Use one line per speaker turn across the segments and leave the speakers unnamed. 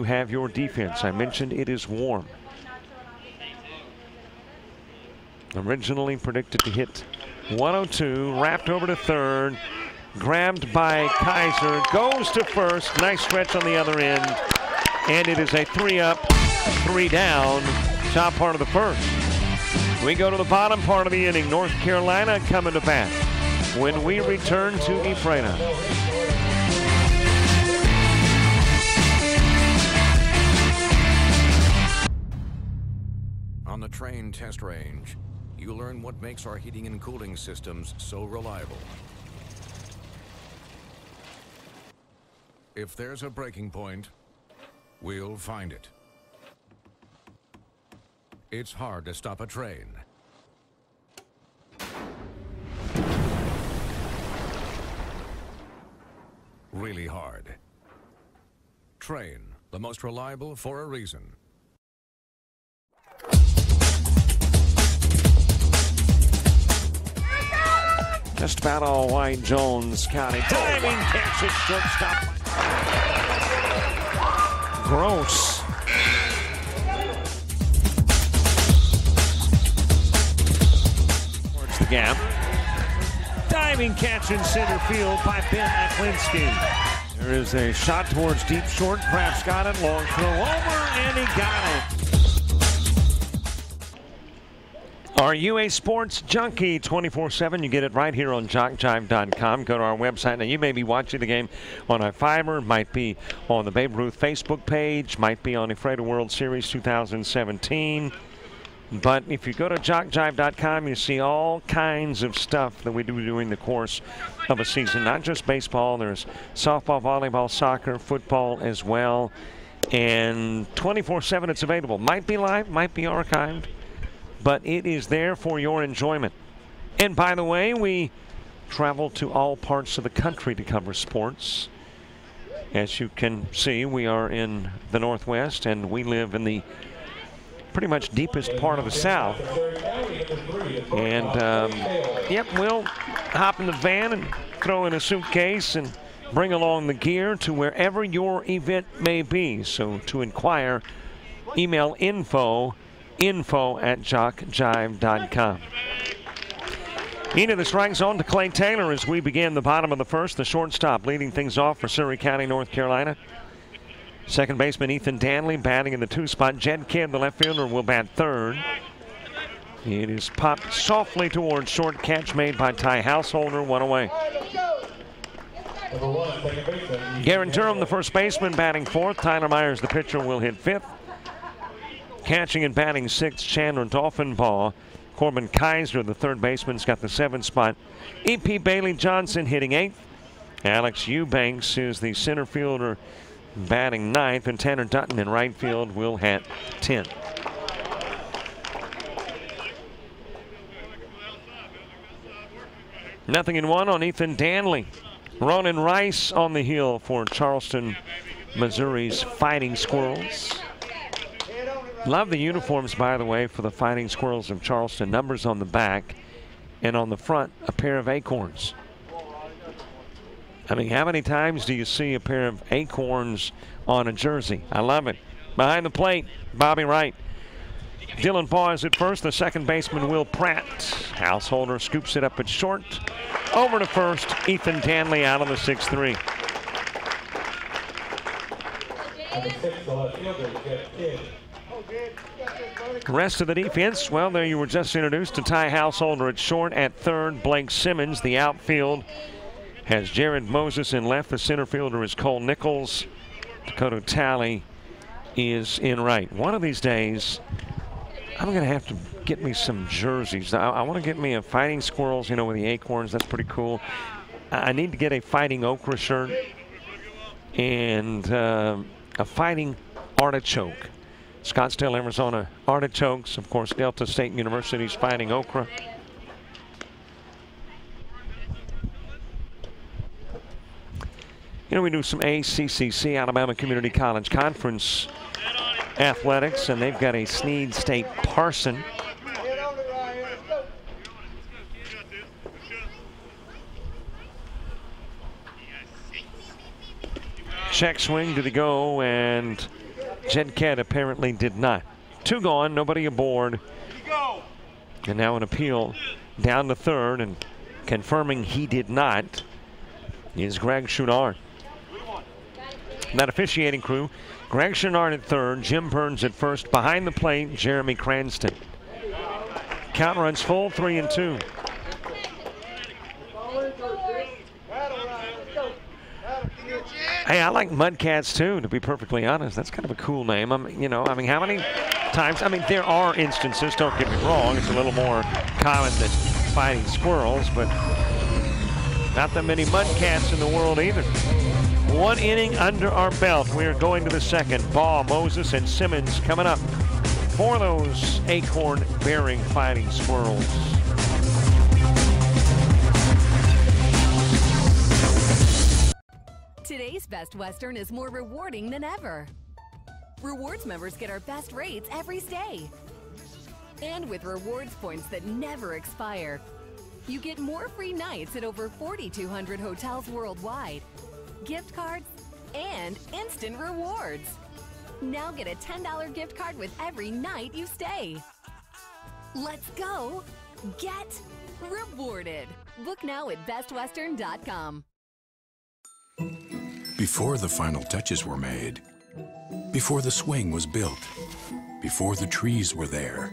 have your defense. I mentioned it is warm. Originally predicted to hit 102, wrapped over to third, grabbed by Kaiser, goes to first. Nice stretch on the other end, and it is a 3 up, 3 down, top part of the first. We go to the bottom part of the inning. North Carolina coming to bat when we return to Ephrata.
On the Train test range, you learn what makes our heating and cooling systems so reliable. If there's a breaking point, we'll find it. It's hard to stop a train. Really hard. Train, the most reliable for a reason.
Just about all white. Jones County diving catch at shortstop. Gross. Towards the gap. Diving catch in center field by Ben Aklinski. There is a shot towards deep short. Kraft's got it. Long throw over, and he got it. Are you a sports junkie 24/7? You get it right here on jockjive.com. Go to our website. Now, you may be watching the game on our Fiber, might be on the Babe Ruth Facebook page, might be on Ephrata World Series 2017. But if you go to jockjive.com, you see all kinds of stuff that we do during the course of a season. Not just baseball. There's softball, volleyball, soccer, football as well. And 24/7 it's available. Might be live, might be archived, but it is there for your enjoyment. And by the way, we travel to all parts of the country to cover sports. As you can see, we are in the Northwest, and we live in the pretty much deepest part of the South. And, yep, we'll hop in the van and throw in a suitcase and bring along the gear to wherever your event may be. So to inquire, email info@jockjive.com. Into the strike zone to Clay Taylor as we begin the bottom of the first. The shortstop leading things off for Surry County, North Carolina. Second baseman Ethan Danley batting in the 2 spot. Jed Kidd, the left fielder, will bat third. It is popped softly towards short. Catch made by Ty Householder. 1 away. Garen Durham, the first baseman, batting fourth. Tyler Myers, the pitcher, will hit fifth. Catching and batting sixth, Chandler Dolphinbaugh. Corbin Kaiser, the third baseman's got the 7th spot. E.P. Bailey Johnson hitting 8th. Alex Eubanks is the center fielder batting 9th. And Tanner Dutton in right field will hit 10th. Nothing in 1 on Ethan Danley. Ronan Rice on the hill for Charleston, Missouri's Fighting Squirrels. Love the uniforms, by the way, for the Fighting Squirrels of Charleston. Numbers on the back, and on the front, a pair of acorns. I mean, how many times do you see a pair of acorns on a jersey? I love it. Behind the plate, Bobby Wright. Dylan Paw is at first. The second baseman, Will Pratt. Householder scoops it up at short. Over to first, Ethan Danley out on the 6-3. Rest of the defense, well, there you were just introduced to Ty Householder at short. At third, Blake Simmons. The outfield has Jared Moses in left. The center fielder is Cole Nichols. Dakota Talley is in right. One of these days, I'm going to have to get me some jerseys. I want to get me a Fighting Squirrels, you know, with the acorns. That's pretty cool. I need to get a Fighting Okra shirt and a Fighting Artichoke. Scottsdale, Arizona Artichokes, of course, Delta State University's Fighting Okra. You know, we do some ACCC, Alabama Community College Conference athletics, and they've got a Snead State Parson. Check swing to the go, and Jed Kett apparently did not. 2 gone, nobody aboard. And now an appeal down to third, and confirming he did not is Greg Chouinard. That officiating crew, Greg Chouinard at third, Jim Burns at first. Behind the plate, Jeremy Cranston. Count runs full, 3-2. Hey, I like Mudcats too, to be perfectly honest. That's kind of a cool name. How many times? There are instances, don't get me wrong, it's a little more common than fighting squirrels, but not that many Mudcats in the world either. 1 inning under our belt. We are going to the second. Ball, Moses, and Simmons coming up for those acorn-bearing fighting squirrels.
Today's Best Western is more rewarding than ever. Rewards members get our best rates every stay. And with rewards points that never expire, you get more free nights at over 4,200 hotels worldwide, gift cards, and instant rewards. Now get a $10 gift card with every night you stay. Let's go get rewarded. Book now at bestwestern.com.
Before the final touches were made, before the swing was built, before the trees were there,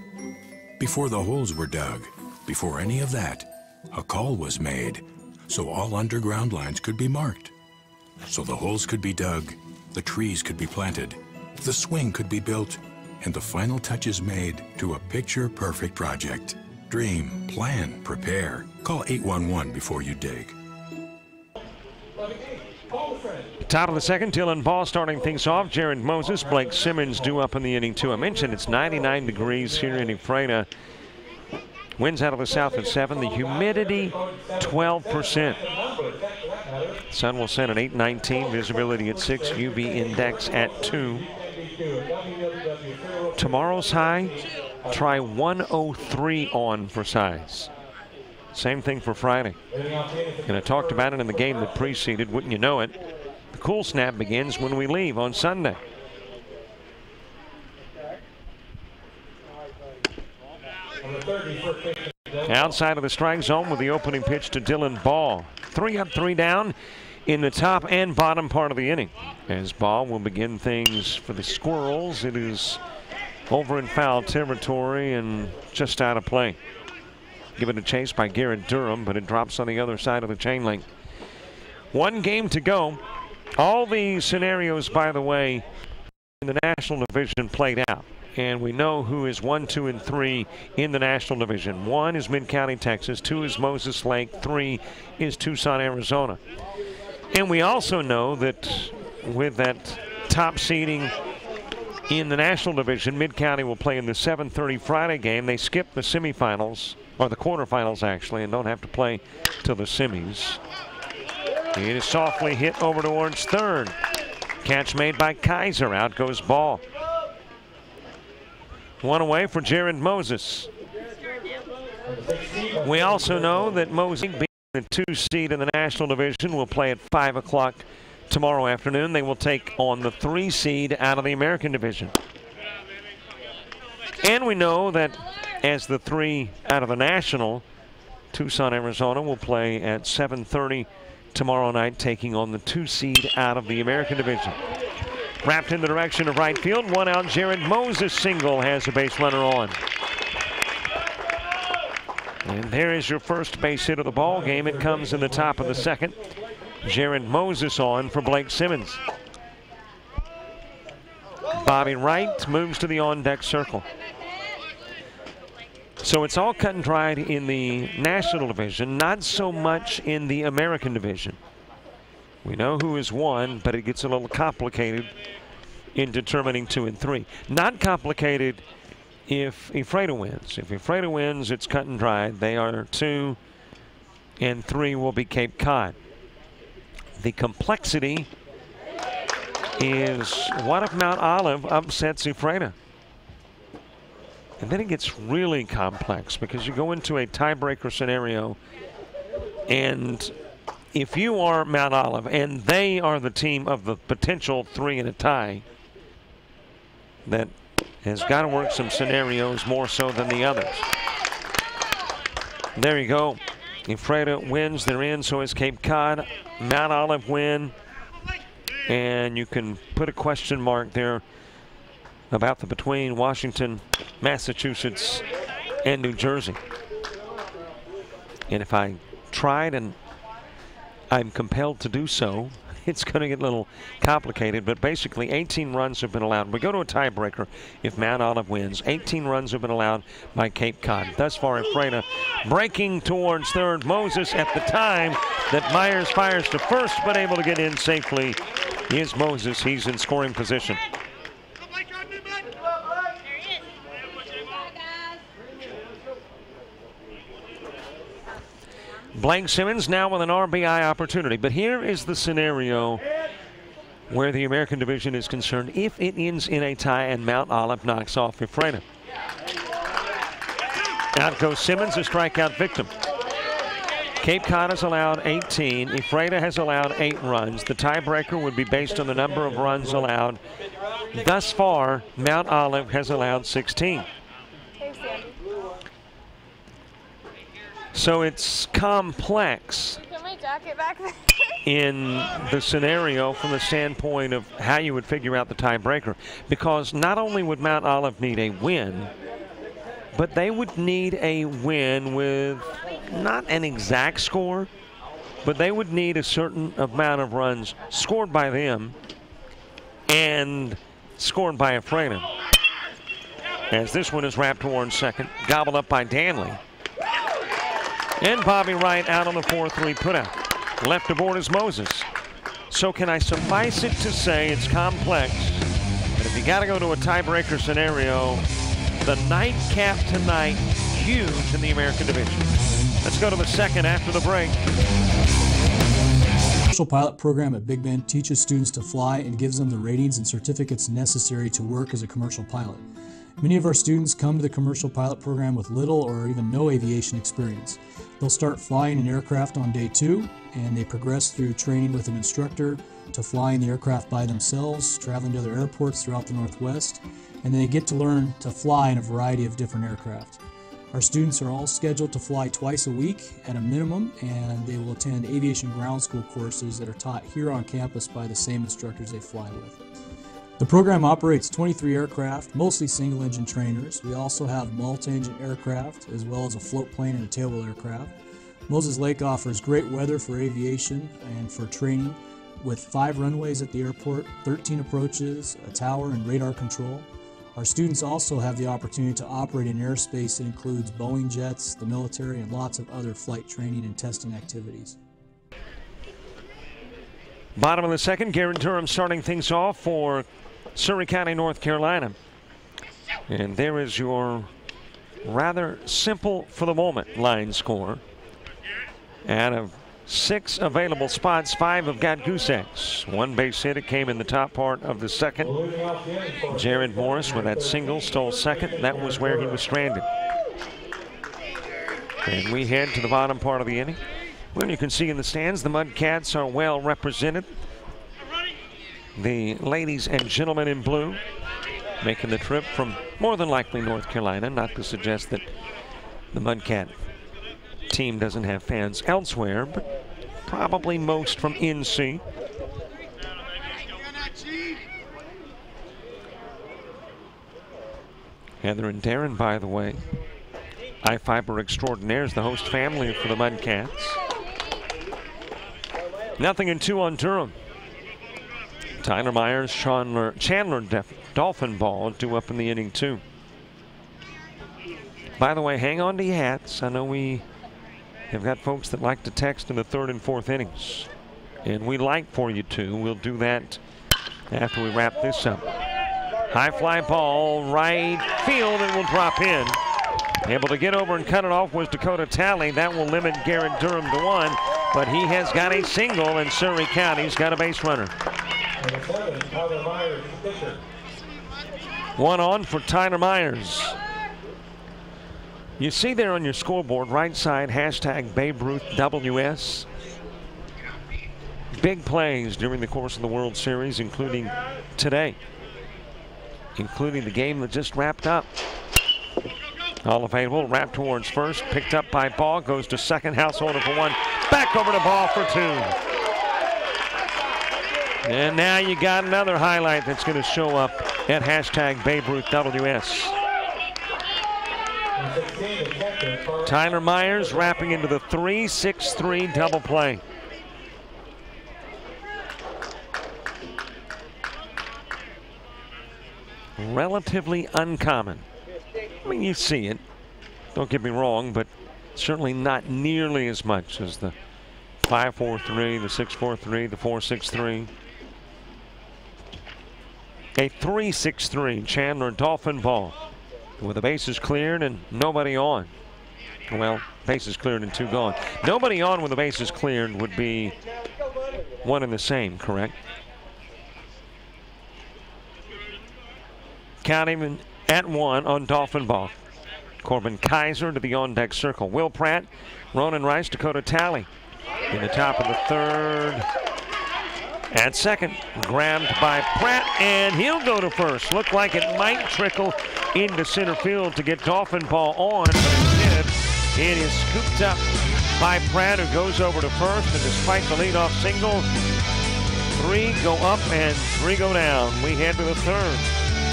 before the holes were dug, before any of that, a call was made so all underground lines could be marked. So the holes could be dug, the trees could be planted, the swing could be built, and the final touches made to a picture-perfect project. Dream, plan, prepare. Call 811 before you dig.
Top of the second, Dylan Ball starting things off. Jared Moses, Blake Simmons due up in the inning too. I mentioned it's 99 degrees here in Ephrata. Winds out of the south at 7. The humidity 12%. Sun will set at 8:19. Visibility at 6. UV index at 2. Tomorrow's high, try 103 on for size. Same thing for Friday. And I talked about it in the game that preceded. Wouldn't you know it? The cool snap begins when we leave on Sunday. Outside of the strike zone with the opening pitch to Dylan Ball. 3 up, 3 down in the top and bottom part of the inning. As Ball will begin things for the Squirrels. It is over in foul territory and just out of play. Given a chase by Garrett Durham, but it drops on the other side of the chain link. 1 game to go. All the scenarios, by the way, in the National Division played out. And we know who is 1, 2, and 3 in the National Division. 1 is Mid-County, Texas. 2 is Moses Lake. 3 is Tucson, Arizona. And we also know that with that top seeding in the National Division, Mid-County will play in the 7:30 Friday game. They skip the semifinals, or the quarterfinals actually, and don't have to play till the semis. It is softly hit over towards third. Catch made by Kaiser. Out goes Ball. 1 away for Jared Moses. We also know that Moses, being the 2 seed in the National Division, will play at 5 o'clock tomorrow afternoon. They will take on the 3 seed out of the American Division. And we know that as the 3 out of the National, Tucson, Arizona will play at 7:30 tomorrow night, taking on the 2 seed out of the American Division. Wrapped in the direction of right field, 1 out. Jared Moses single has a base runner on. And there is your first base hit of the ball game. It comes in the top of the second. Jared Moses on for Blake Simmons. Bobby Wright moves to the on-deck circle. So it's all cut and dried in the National Division, not so much in the American Division. We know who is 1, but it gets a little complicated in determining 2 and 3. Not complicated if Ephrata wins. If Ephrata wins, it's cut and dried. They are 2, and 3 will be Cape Cod. The complexity is what if Mount Olive upsets Ephrata? And then it gets really complex because you go into a tiebreaker scenario, and if you are Mount Olive and they are the team of the potential 3 in a tie, that has got to work some scenarios more so than the others. There you go. Ephrata wins, they're in, so is Cape Cod. Mount Olive win. And you can put a question mark there about the between Washington, Massachusetts, and New Jersey. And if I tried, and I'm compelled to do so, it's going to get a little complicated, but basically 18 runs have been allowed. We go to a tiebreaker if Mount Olive wins. 18 runs have been allowed by Cape Cod. Thus far, Ephrata breaking towards third. Moses at the time that Myers fires to first, but able to get in safely is Moses. He's in scoring position. Blake Simmons now with an RBI opportunity. But here is the scenario where the American division is concerned. If it ends in a tie and Mount Olive knocks off Ephrata. Out goes Simmons, a strikeout victim. Cape Cod has allowed 18. Ephrata has allowed 8 runs. The tiebreaker would be based on the number of runs allowed. Thus far, Mount Olive has allowed 16. So it's complex in the scenario from the standpoint of how you would figure out the tiebreaker. Because not only would Mount Olive need a win, but they would need a win with not an exact score, but they would need a certain amount of runs scored by them and scored by Ephrata. As this one is wrapped towards second, gobbled up by Danley. And Bobby Wright out on the 4-3 putout. Left aboard is Moses. So can I suffice it to say it's complex, but if you got to go to a tiebreaker scenario, the nightcap tonight, huge in the American division. Let's go to the second after the break.
The commercial pilot program at Big Bend teaches students to fly and gives them the ratings and certificates necessary to work as a commercial pilot. Many of our students come to the commercial pilot program with little or even no aviation experience. They'll start flying an aircraft on day 2, and they progress through training with an instructor to flying the aircraft by themselves, traveling to other airports throughout the Northwest, and they get to learn to fly in a variety of different aircraft. Our students are all scheduled to fly twice a week at a minimum, and they will attend aviation ground school courses that are taught here on campus by the same instructors they fly with. The program operates 23 aircraft, mostly single-engine trainers. We also have multi-engine aircraft, as well as a float plane and a tailwheel aircraft. Moses Lake offers great weather for aviation and for training, with 5 runways at the airport, 13 approaches, a tower, and radar control. Our students also have the opportunity to operate in airspace that includes Boeing jets, the military, and lots of other flight training and testing activities.
Bottom of the second, Garrett Durham starting things off for Surrey County, North Carolina. And there is your rather simple, for the moment, line score. Out of 6 available spots, 5 have got goose eggs. 1 base hit, it came in the top part of the second. Jared Morris with that single stole second. That was where he was stranded. And we head to the bottom part of the inning. Well, you can see in the stands, the Mudcats are well represented. The ladies and gentlemen in blue making the trip from more than likely North Carolina, not to suggest that the Mudcat team doesn't have fans elsewhere, but probably most from NC. Heather and Darren, by the way, iFiber extraordinaires, the host family for the Mudcats. 0-2 on Durham. Tyler Myers, Chandler Dolphin ball due up in the inning, too. By the way, hang on to your hats. I know we have got folks that like to text in the 3rd and 4th innings, and we like for you to. We'll do that after we wrap this up. High fly ball, right field, and will drop in. Able to get over and cut it off was Dakota Talley. That will limit Garrett Durham to 1, but he has got a single, and Surrey County's got a base runner. 1 on for Tyler Myers. You see there on your scoreboard, right side, hashtag Babe Ruth WS. Big plays during the course of the World Series, including today. including the game that just wrapped up. All available, wrapped towards first, picked up by Ball, goes to second, householder for one, back over to Ball for two. And now you got another highlight that's going to show up at hashtag Babe Ruth WS. Tyler Myers wrapping into the 3-6-3 double play. Relatively uncommon. I mean, you see it, don't get me wrong, but certainly not nearly as much as the 5-4-3, the 6-4-3, the 4-6-3. A 3-6-3 Chandler Dolphin ball with the bases cleared and nobody on. Well, bases cleared and two gone. Nobody on with the bases cleared would be one and the same, correct? Counting at one on Dolphin ball. Corbin Kaiser to the on-deck circle. Will Pratt, Ronan Rice, Dakota Talley in the top of the third. At second, grabbed by Pratt, and he'll go to first. Looked like it might trickle into center field to get Dolphin ball on, but instead it is scooped up by Pratt, who goes over to first, and despite the leadoff single, three go up and three go down. We head to the third.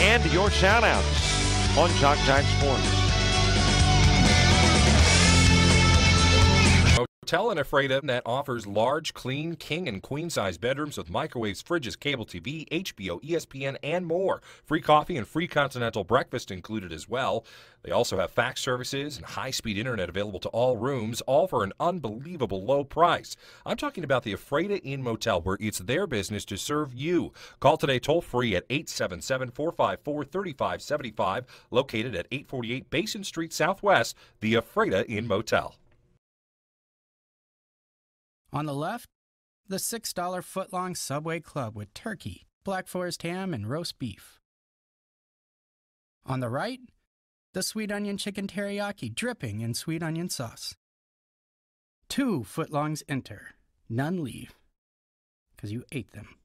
And your shout-outs on Jock Jive Sports.
Motel and Ephrata that offers large, clean, king and queen size bedrooms with microwaves, fridges, cable TV, HBO, ESPN, and more. Free coffee and free continental breakfast included as well. They also have fax services and high-speed internet available to all rooms, all for an unbelievable low price. I'm talking about the Ephrata Inn Motel, where it's their business to serve you. Call today toll-free at 877-454-3575, located at 848 Basin Street Southwest, the Ephrata Inn Motel.
On the left, the $6 footlong Subway Club with turkey, Black Forest ham, and roast beef. On the right, the sweet onion chicken teriyaki dripping in sweet onion sauce. 2 footlongs enter, none leave, because you ate them.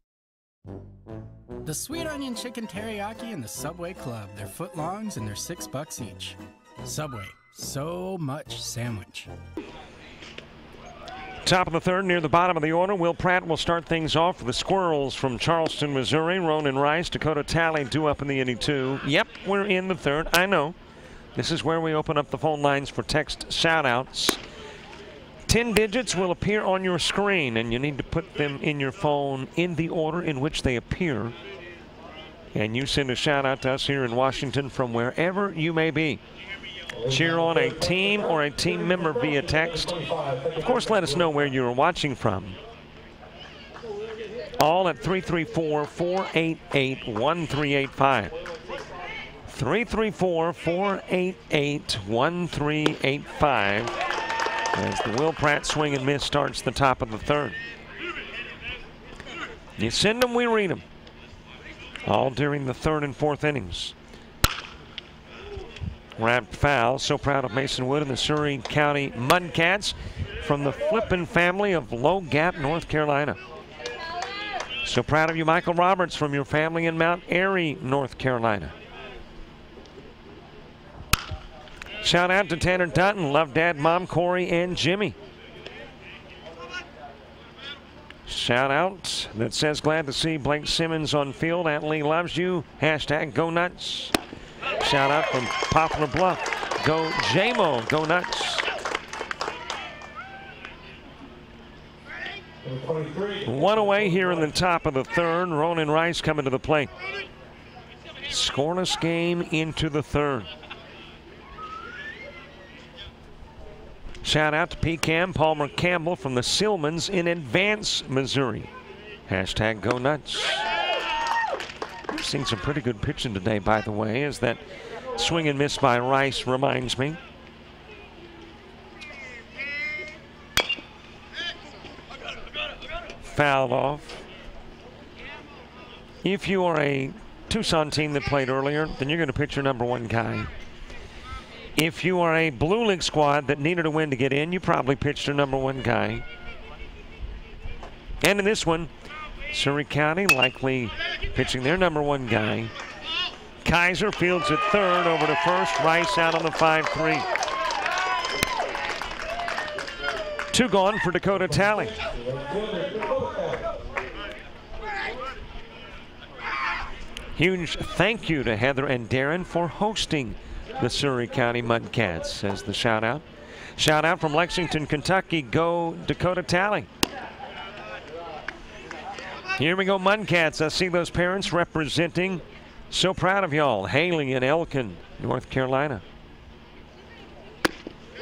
The sweet onion chicken teriyaki and the Subway Club, they're footlongs and they're $6 each. Subway, so much sandwich.
Top of the third, near the bottom of the order, Will Pratt will start things off for the Squirrels from Charleston, Missouri. Ronan Rice, Dakota Talley due up in the inning two. Yep, we're in the third. I know. This is where we open up the phone lines for text shout-outs. 10 digits will appear on your screen, and you need to put them in your phone in the order in which they appear. And you send a shout-out to us here in Washington from wherever you may be. Cheer on a team or a team member via text. Of course, let us know where you're watching from. All at 334-488-1385. 334-488-1385. As the Will Pratt swing and miss starts the top of the third. You send them, we read them. All during the third and fourth innings. Wrapped foul. So proud of Mason Wood and the Surrey County Mudcats from the Flippin family of Low Gap, North Carolina. So proud of you, Michael Roberts, from your family in Mount Airy, North Carolina. Shout out to Tanner Dutton. Love Dad, Mom, Corey, and Jimmy. Shout out that says glad to see Blake Simmons on field. Aunt Lee loves you. Hashtag go nuts. Shout out from Poplar Bluff. Go JMO. Go nuts. 1 away here in the top of the third. Ronan Rice coming to the plate. Scoreless game into the third. Shout out to PCAM Palmer Campbell from the Silmans in Advance, Missouri. Hashtag go nuts. We've seen some pretty good pitching today, by the way, as that swing and miss by Rice reminds me. Fouled off. If you are a Tucson team that played earlier, then you're going to pitch your number one guy. If you are a Blue League squad that needed a win to get in, you probably pitched your number one guy. And in this one, Surrey County likely pitching their number one guy. Kaiser fields at third, over to first. Rice out on the 5-3. 2 gone for Dakota Talley. Huge thank you to Heather and Darren for hosting the Surrey County Mudcats, says the shout out. Shout out from Lexington, Kentucky. Go Dakota Talley. Here we go, Mudcats. I see those parents representing. So proud of y'all. Haley in Elkin, North Carolina.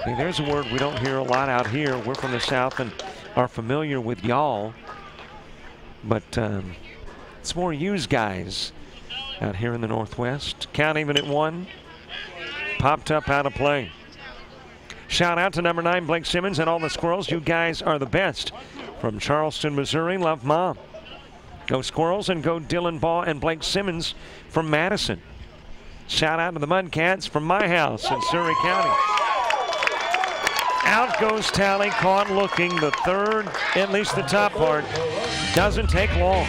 Hey, there's a word we don't hear a lot out here. We're from the South and are familiar with y'all. But it's more yous guys out here in the Northwest. Count even at 1. Popped up out of play. Shout out to number 9, Blake Simmons, and all the Squirrels. You guys are the best. From Charleston, Missouri. Love, Mom. Go Squirrels, and go Dylan Baugh and Blake Simmons from Madison. Shout out to the Mudcats from my house in Surrey County. Out goes Talley, caught looking. The third, at least the top part, doesn't take long.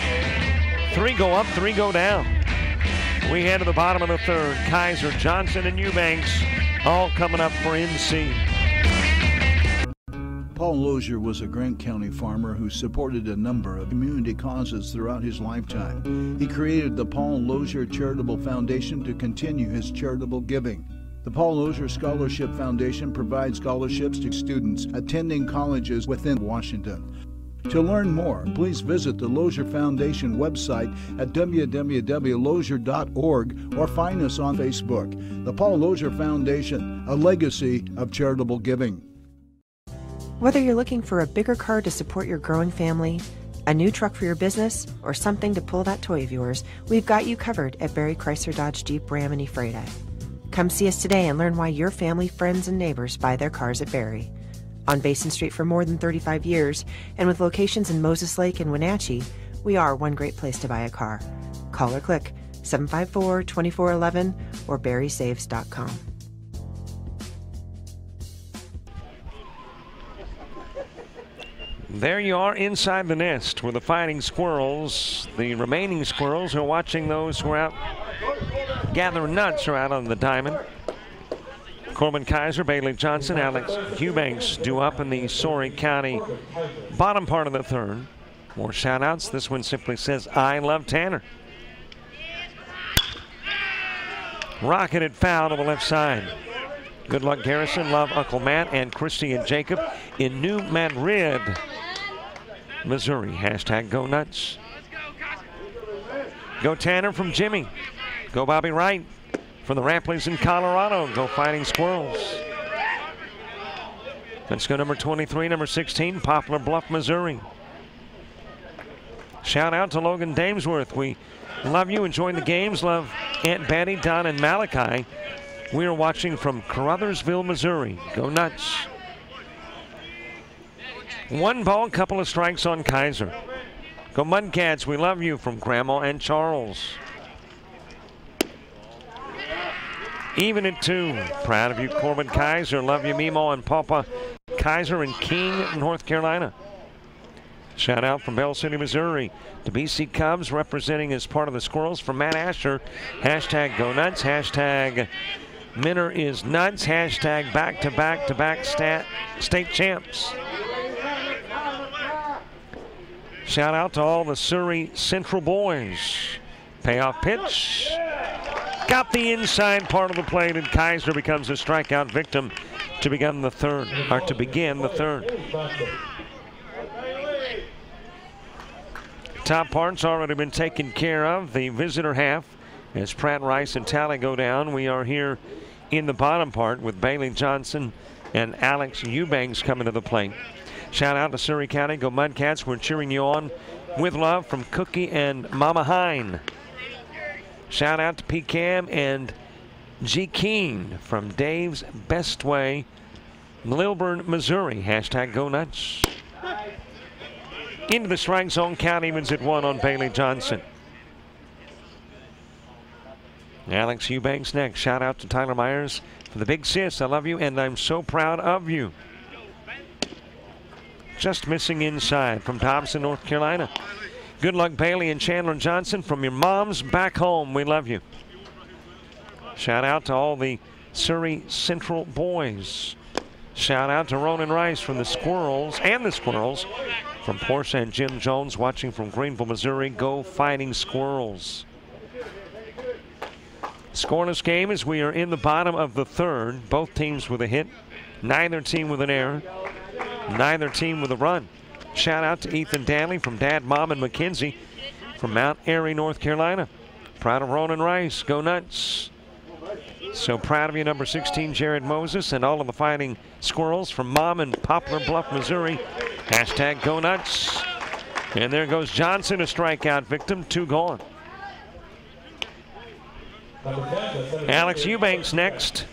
3 go up, 3 go down. We head to the bottom of the third. Kaiser, Johnson, and Eubanks all coming up for NC.
Paul Lozier was a Grant County farmer who supported a number of community causes throughout his lifetime. He created the Paul Lozier Charitable Foundation to continue his charitable giving. The Paul Lozier Scholarship Foundation provides scholarships to students attending colleges within Washington. To learn more, please visit the Lozier Foundation website at www.lozier.org or find us on Facebook. The Paul Lozier Foundation, a legacy of charitable giving.
Whether you're looking for a bigger car to support your growing family, a new truck for your business, or something to pull that toy of yours, we've got you covered at Barry Chrysler Dodge Jeep Ram and Ephrata. Come see us today and learn why your family, friends, and neighbors buy their cars at Barry. On Basin Street for more than 35 years, and with locations in Moses Lake and Wenatchee, we are one great place to buy a car. Call or click 754-2411 or barrysaves.com.
There you are inside the nest where the Fighting Squirrels, the remaining Squirrels, are watching those who are out gathering nuts are out on the diamond. Corbin Kaiser, Bailey Johnson, Alex Eubanks due up in the Surrey County bottom part of the third. More shout outs. This one simply says, I love Tanner. Rocketed foul to the left side. Good luck, Garrison. Love Uncle Matt and Christy and Jacob in New Madrid, Missouri. Hashtag go nuts. Go Tanner from Jimmy. Go Bobby Wright from the Ramplays in Colorado. Go Fighting Squirrels. Let's go number 23, number 16, Poplar Bluff, Missouri. Shout out to Logan Damesworth. We love you, enjoying the games. Love Aunt Betty, Don, and Malachi. We are watching from Caruthersville, Missouri. Go nuts. 1 ball, couple of strikes on Kaiser. Go Mudcats, we love you, from Grandma and Charles. Even at 2. Proud of you, Corbin Kaiser. Love you, Mimo and Papa Kaiser in King, North Carolina. Shout out from Bell City, Missouri to BC Cubs, representing as part of the Squirrels, from Matt Asher. Hashtag go nuts. Hashtag Minner is nuts. Hashtag back-to-back-to-back state champs. Shout out to all the Surrey Central boys. Payoff pitch. Got the inside part of the plate, and Kaiser becomes a strikeout victim to begin the third. Top part's already been taken care of. The visitor half, as Pratt, Rice, and Talley go down. We are here in the bottom part with Bailey Johnson and Alex Eubanks coming to the plate. Shout out to Surrey County. Go Mudcats. We're cheering you on with love from Cookie and Mama Hine. Shout out to P-Cam and G. Keen from Dave's Best Way, Lilburn, Missouri. Hashtag go nuts. Into the strike zone. Count evens at 1 on Bailey Johnson. Alex Eubanks next. Shout out to Tyler Myers for the big sis. I love you and I'm so proud of you. Just missing inside from Dobson, North Carolina. Good luck, Bailey and Chandler Johnson from your moms back home. We love you. Shout out to all the Surrey Central boys. Shout out to Ronan Rice from the Squirrels from Porsche and Jim Jones watching from Greenville, Missouri. Go Fighting Squirrels. Scoreless game as we are in the bottom of the third. Both teams with a hit. Neither team with an error. Neither team with a run. Shout out to Ethan Danley from Dad, Mom, and Mackenzie from Mount Airy, North Carolina. Proud of Ronan Rice. Go Nuts. So proud of you, number 16, Jared Moses, and all of the Fighting Squirrels from Mom in Poplar Bluff, Missouri. Hashtag Go Nuts. And there goes Johnson, a strikeout victim. 2 gone. Alex Eubanks next.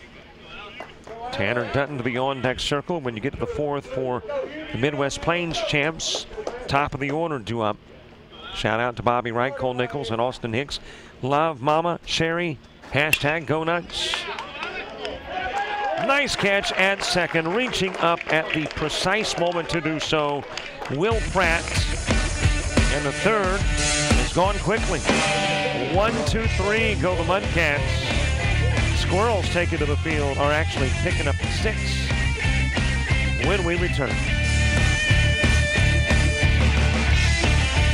Tanner Dutton to the on-deck circle when you get to the fourth for the Midwest Plains champs. Top of the order due up. Shout out to Bobby Wright, Cole Nichols, and Austin Hicks. Love Mama Sherry. Hashtag Go Nuts. Nice catch at second, reaching up at the precise moment to do so. Will Pratt. And the third has gone quickly. 1, 2, 3 go the Mudcats. Squirrels take it to the field, are actually picking up the 6 when we return.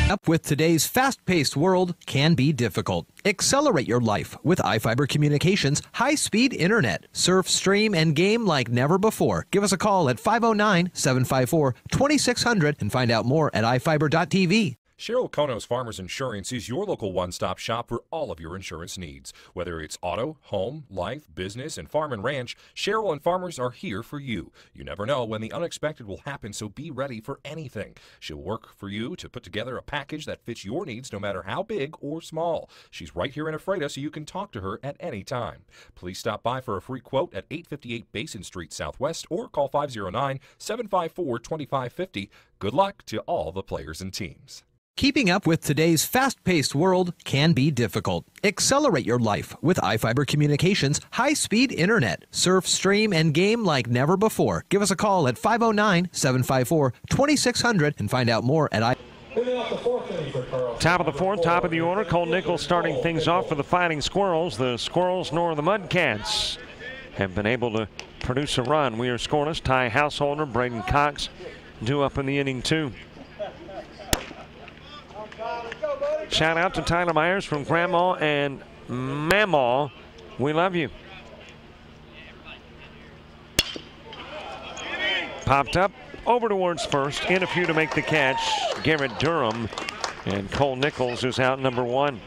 Up with today's fast-paced world can be difficult. Accelerate your life with iFiber Communications high-speed internet. Surf, stream, and game like never before. Give us a call at 509-754-2600 and find out more at iFiber.tv.
Cheryl Konos Farmers Insurance is your local one-stop shop for all of your insurance needs. Whether it's auto, home, life, business, and farm and ranch, Cheryl and Farmers are here for you. You never know when the unexpected will happen, so be ready for anything. She'll work for you to put together a package that fits your needs no matter how big or small. She's right here in Ephrata, so you can talk to her at any time. Please stop by for a free quote at 858 Basin Street Southwest or call 509-754-2550. Good luck to all the players and teams.
Keeping up with today's fast-paced world can be difficult. Accelerate your life with iFiber Communications high-speed internet. Surf, stream, and game like never before. Give us a call at 509-754-2600 and find out more at
Top of the fourth, top of the order. Cole Nichols starting things off for the Fighting Squirrels. The Squirrels nor the Mudcats have been able to produce a run. We are scoreless. Ty Householder, Braden Cox due up in the inning 2. Shout out to Tyler Myers from Grandma and Mamaw. We love you. Popped up over towards first. In a few to make the catch. Garrett Durham and Cole Nichols is out number 1.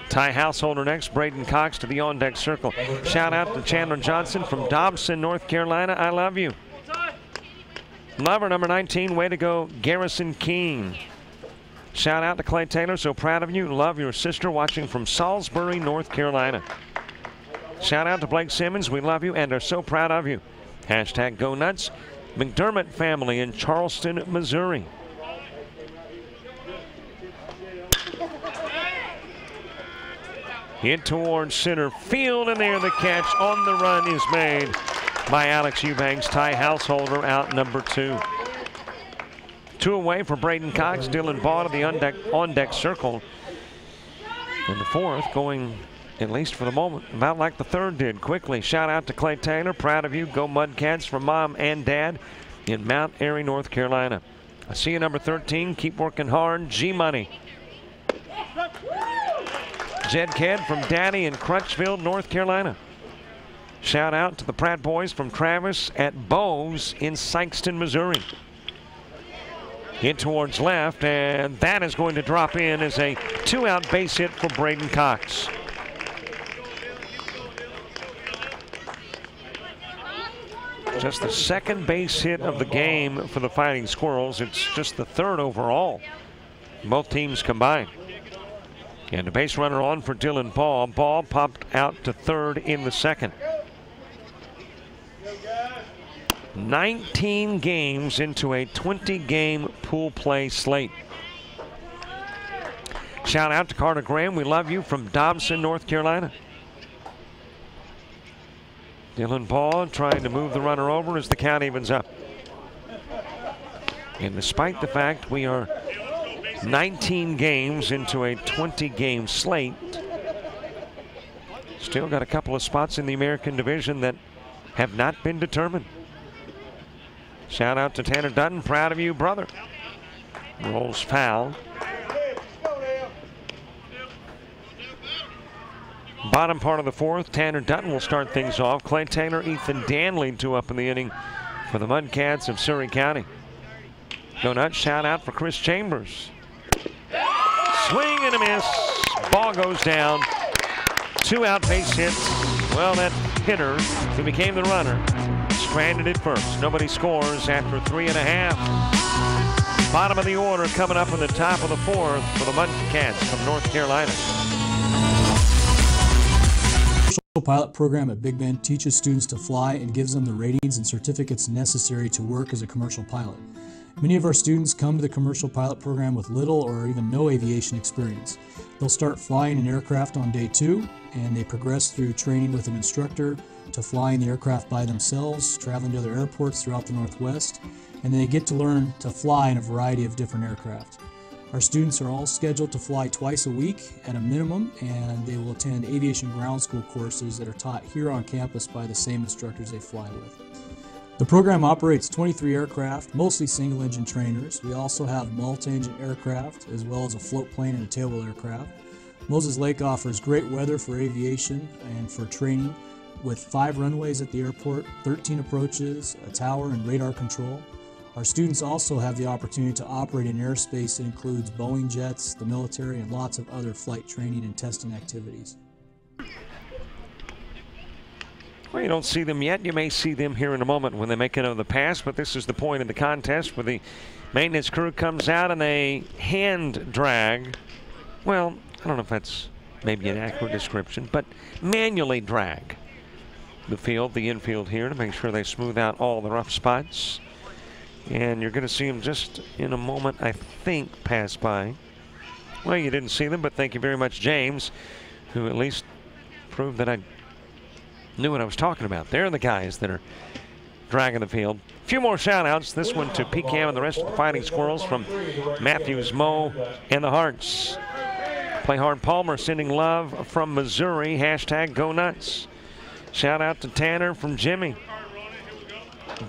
Ty Householder next. Braden Cox to the on-deck circle. Shout out to Chandler Johnson from Dobson, North Carolina. I love you. Lover number 19. Way to go, Garrison Keene. Shout out to Clay Taylor, so proud of you. Love your sister watching from Salisbury, North Carolina. Shout out to Blake Simmons. We love you and are so proud of you. Hashtag Go Nuts. McDermott family in Charleston, Missouri. Hit towards center field, and there the catch on the run is made by Alex Eubanks. Ty Householder out number 2. 2 away for Braden Cox. Dylan Baugh to the on-deck circle. And the fourth going, at least for the moment, about like the third did. Quickly, shout out to Clay Taylor. Proud of you. Go Mudcats from Mom and Dad in Mount Airy, North Carolina. I see you, number 13. Keep working hard. G-Money. Jed Ked from Daddy in Crutchfield, North Carolina. Shout out to the Pratt boys from Travis at Bowes in Sikeston, Missouri. Hit towards left, and that is going to drop in as a 2-out base hit for Braden Cox. Just the second base hit of the game for the Fighting Squirrels. It's just the third overall, both teams combined. And a base runner on for Dylan Baugh. Baugh popped out to third in the second. 19 games into a 20-game pool play slate. Shout out to Carter Graham. We love you from Dobson, North Carolina. Dylan Baugh trying to move the runner over as the count evens up. And despite the fact we are 19 games into a 20-game slate, Still got a couple of spots in the American division that have not been determined. Shout out to Tanner Dutton. Proud of you, brother. Rolls foul. Bottom part of the fourth, Tanner Dutton will start things off. Clay Taylor, Ethan Danley, 2 up in the inning for the Mudcats of Surrey County. Go nuts, shout out for Chris Chambers. Swing and a miss. Ball goes down. 2 out base hits. Well, that hitter who became the runner stranded at first. Nobody scores after 3.5. Bottom of the order coming up in the top of the fourth for the Mudcats from North Carolina.
The pilot program at Big Bend teaches students to fly and gives them the ratings and certificates necessary to work as a commercial pilot. Many of our students come to the commercial pilot program with little or even no aviation experience. They'll start flying an aircraft on day 2, and they progress through training with an instructor to flying the aircraft by themselves, traveling to other airports throughout the Northwest, and they get to learn to fly in a variety of different aircraft. Our students are all scheduled to fly twice a week at a minimum, and they will attend aviation ground school courses that are taught here on campus by the same instructors they fly with. The program operates 23 aircraft, mostly single-engine trainers. We also have multi-engine aircraft, as well as a float plane and a tailwheel aircraft. Moses Lake offers great weather for aviation and for training, with 5 runways at the airport, 13 approaches, a tower, and radar control. Our students also have the opportunity to operate in airspace that includes Boeing jets, the military, and lots of other flight training and testing activities.
Well, you don't see them yet. You may see them here in a moment when they make it over the pass, but this is the point of the contest where the maintenance crew comes out and they hand drag. Well, I don't know if that's maybe an accurate description, but manually drag the field, the infield here, to make sure they smooth out all the rough spots. And you're going to see them just in a moment, I think, pass by. Well, you didn't see them, but thank you very much, James, who at least proved that I knew what I was talking about. They're the guys that are dragging the field. A few more shout-outs. This one to Pecan and the rest of the Fighting Squirrels from Matthews, Moe, and the Hearts. Play Hard Palmer sending love from Missouri. Hashtag Go Nuts. Shout-out to Tanner from Jimmy.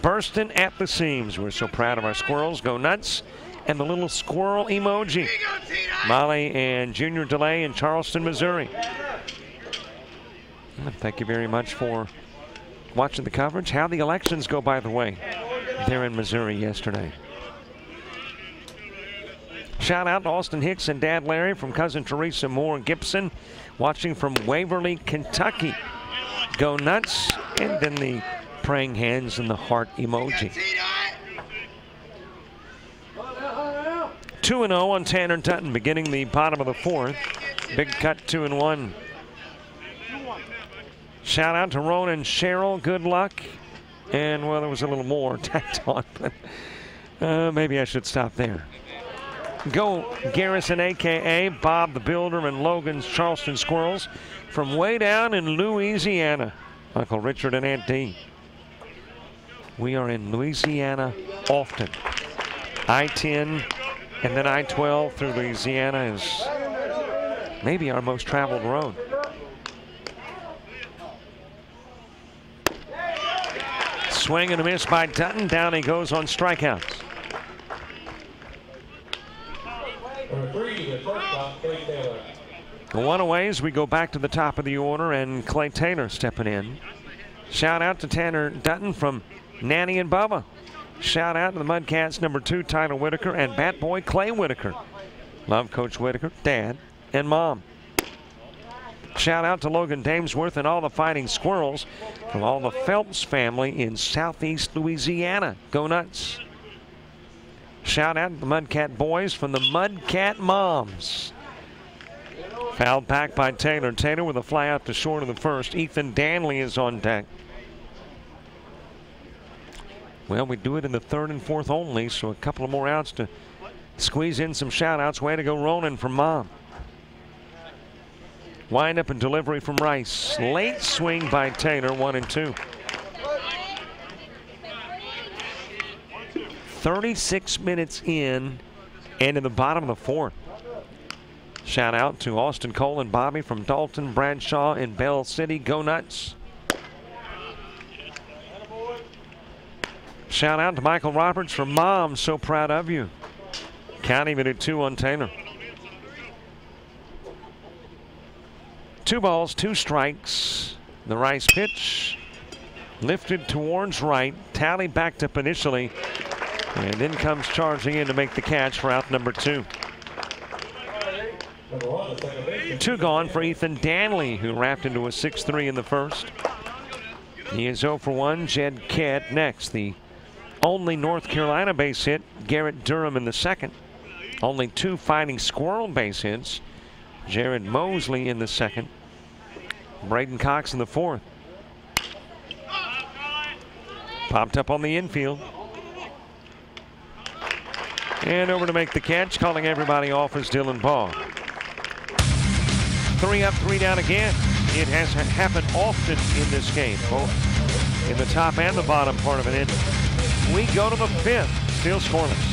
Bursting at the seams. We're so proud of our squirrels. Go nuts. And the little squirrel emoji. Molly and Junior DeLay in Charleston, Missouri. Thank you very much for watching the coverage. How'd the elections go, by the way, there in Missouri yesterday? Shout out to Austin Hicks and Dad Larry from cousin Teresa Moore Gibson, watching from Waverly, Kentucky. Go nuts. And then the praying hands and the heart emoji. 2-0 on Tanner Dutton, beginning the bottom of the fourth. Big cut, 2-1. Shout out to Ron and Cheryl. Good luck. And, well, there was a little more tacked on, but maybe I should stop there. Go Garrison, a.k.a. Bob the Builder, and Logan's Charleston Squirrels from way down in Louisiana. Uncle Richard and Aunt Dee. We are in Louisiana often. I-10 and then I-12 through Louisiana is maybe our most traveled road. Swing and a miss by Dutton. Down he goes on strikeouts. One away as we go back to the top of the order, and Clay Taylor stepping in. Shout out to Tanner Dutton from Nanny and Bubba. Shout out to the Mudcats number 2, Tyler Whitaker, and Bat Boy Clay Whitaker. Love Coach Whitaker, Dad, and Mom. Shout out to Logan Damesworth and all the Fighting Squirrels from all the Phelps family in southeast Louisiana. Go nuts. Shout out to the Mudcat boys from the Mudcat moms. Fouled back by Taylor. Taylor with a fly out to short of the first. Ethan Danley is on deck. Well, we do it in the third and fourth only, so a couple of more outs to squeeze in some shout-outs. Way to go, Ronan from Mom. Wind up and delivery from Rice. Late swing by Taylor, 1-2. 36 minutes in, and in the bottom of the fourth. Shout out to Austin Cole and Bobby from Dalton, Bradshaw, and Bell City. Go Nuts. Shout out to Michael Roberts from Mom. So proud of you. Counting it at 2 on Taylor. 2 balls, 2 strikes. The Rice pitch lifted towards right. Tally backed up initially and then comes charging in to make the catch for out number 2. 2 gone for Ethan Danley, who wrapped into a 6-3 in the first. He is 0 for 1. Jed Kett next. The only North Carolina base hit, Garrett Durham in the second. Only 2 Fighting Squirrel base hits, Jared Mosley in the second. Braden Cox in the fourth. Popped up on the infield. And over to make the catch, calling everybody off is Dylan Baugh. 3 up, 3 down again. It has happened often in this game, both in the top and the bottom part of an inning. We go to the 5th, still scoreless.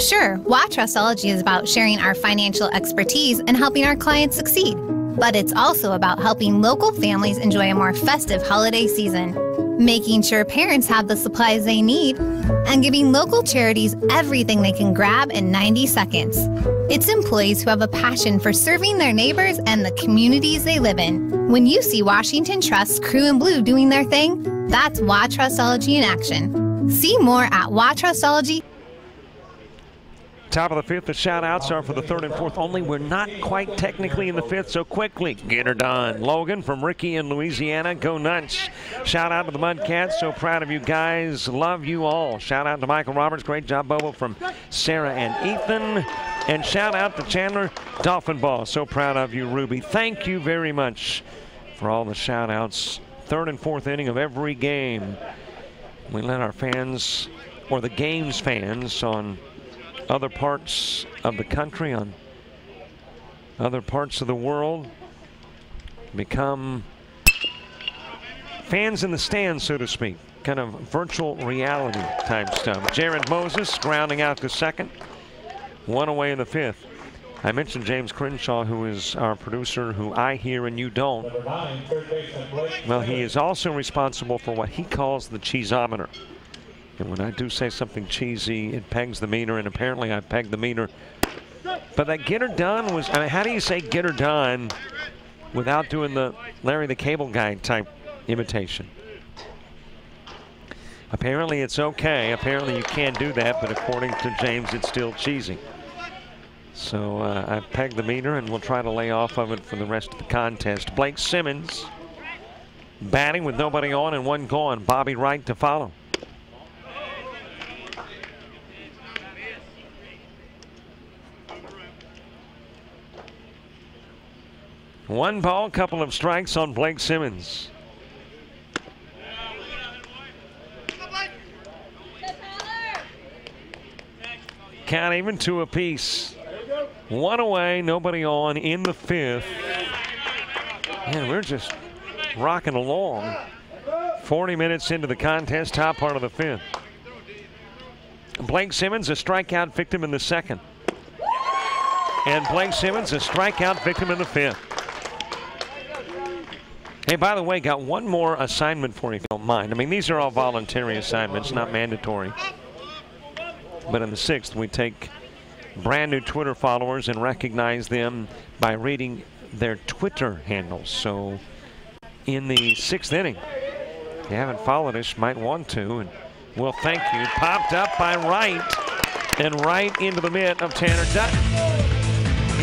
Sure, Trustology is about sharing our financial expertise and helping our clients succeed. But it's also about helping local families enjoy a more festive holiday season, making sure parents have the supplies they need, and giving local charities everything they can grab in 90 seconds. It's employees who have a passion for serving their neighbors and the communities they live in. When you see Washington Trust's Crew in Blue doing their thing, that's Trustology in action. See more at Trustology.
Top of the 5th, the shout-outs are for the 3rd and 4th only. We're not quite technically in the 5th, so quickly get her done. Logan from Ricky in Louisiana, go Nuts. Shout-out to the Mudcats, so proud of you guys. Love you all. Shout-out to Michael Roberts, great job, Bobo, from Sarah and Ethan. And shout-out to Chandler Dolphin Ball, so proud of you, Ruby. Thank you very much for all the shout-outs. 3rd and 4th inning of every game. We let our fans, or the game's fans, on other parts of the country, on other parts of the world, become fans in the stands, so to speak. Kind of virtual reality type stuff. Jared Moses grounding out to second. 1 away in the 5th. I mentioned James Crenshaw, who is our producer, who I hear and you don't. Well, he is also responsible for what he calls the cheeseometer. And when I do say something cheesy, it pegs the meter, and apparently I pegged the meter. But that get her done was, I mean, how do you say get her done without doing the Larry the Cable Guy type imitation? Apparently it's okay. Apparently you can do that, but according to James, it's still cheesy. So I've pegged the meter, and we'll try to lay off of it for the rest of the contest. Blake Simmons batting with nobody on and 1 gone. Bobby Wright to follow. One ball, couple of strikes on Blake Simmons. Count even, 2 apiece. 1 away, nobody on in the 5th. Man, we're just rocking along. 40 minutes into the contest, top part of the 5th. Blake Simmons, a strikeout victim in the 2nd. And Blake Simmons, a strikeout victim in the 5th. Hey, by the way, got one more assignment for you if you don't mind. I mean, these are all voluntary assignments, not mandatory. But in the 6th, we take brand new Twitter followers and recognize them by reading their Twitter handles. So in the 6th inning, if you haven't followed us, might want to, and we'll thank you. Popped up by Wright, and right into the mitt of Tanner Dutton.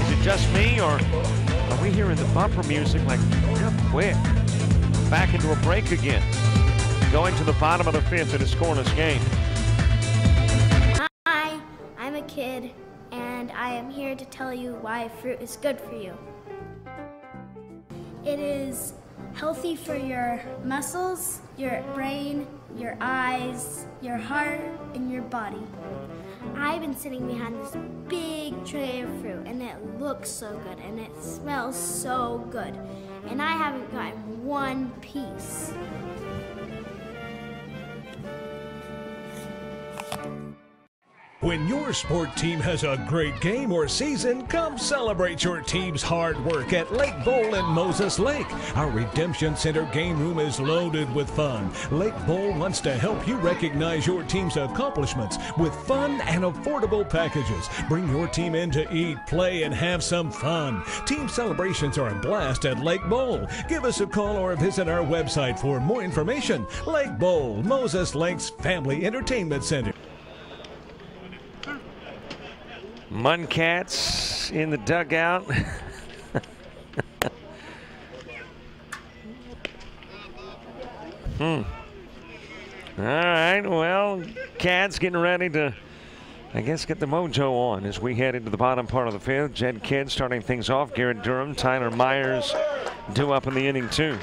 Is it just me, or are we hearing the bumper music like real quick? Back into a break again. Going to the bottom of the 5th in a scoreless game.
kid, and I am here to tell you why fruit is good for you. It is healthy for your muscles, your brain, your eyes, your heart, and your body. I've been sitting behind this big tray of fruit, and it looks so good, and it smells so good, and I haven't gotten one piece.
When your sport team has a great game or season, come celebrate your team's hard work at Lake Bowl in Moses Lake. Our Redemption Center game room is loaded with fun. Lake Bowl wants to help you recognize your team's accomplishments with fun and affordable packages. Bring your team in to eat, play, and have some fun. Team celebrations are a blast at Lake Bowl. Give us a call or visit our website for more information. Lake Bowl, Moses Lake's family entertainment center.
Mudcats in the dugout. All right, well, Cats getting ready to, I guess, get the mojo on as we head into the bottom part of the field. Jed Kidd starting things off. Garrett Durham, Tyler Myers due up in the inning, too.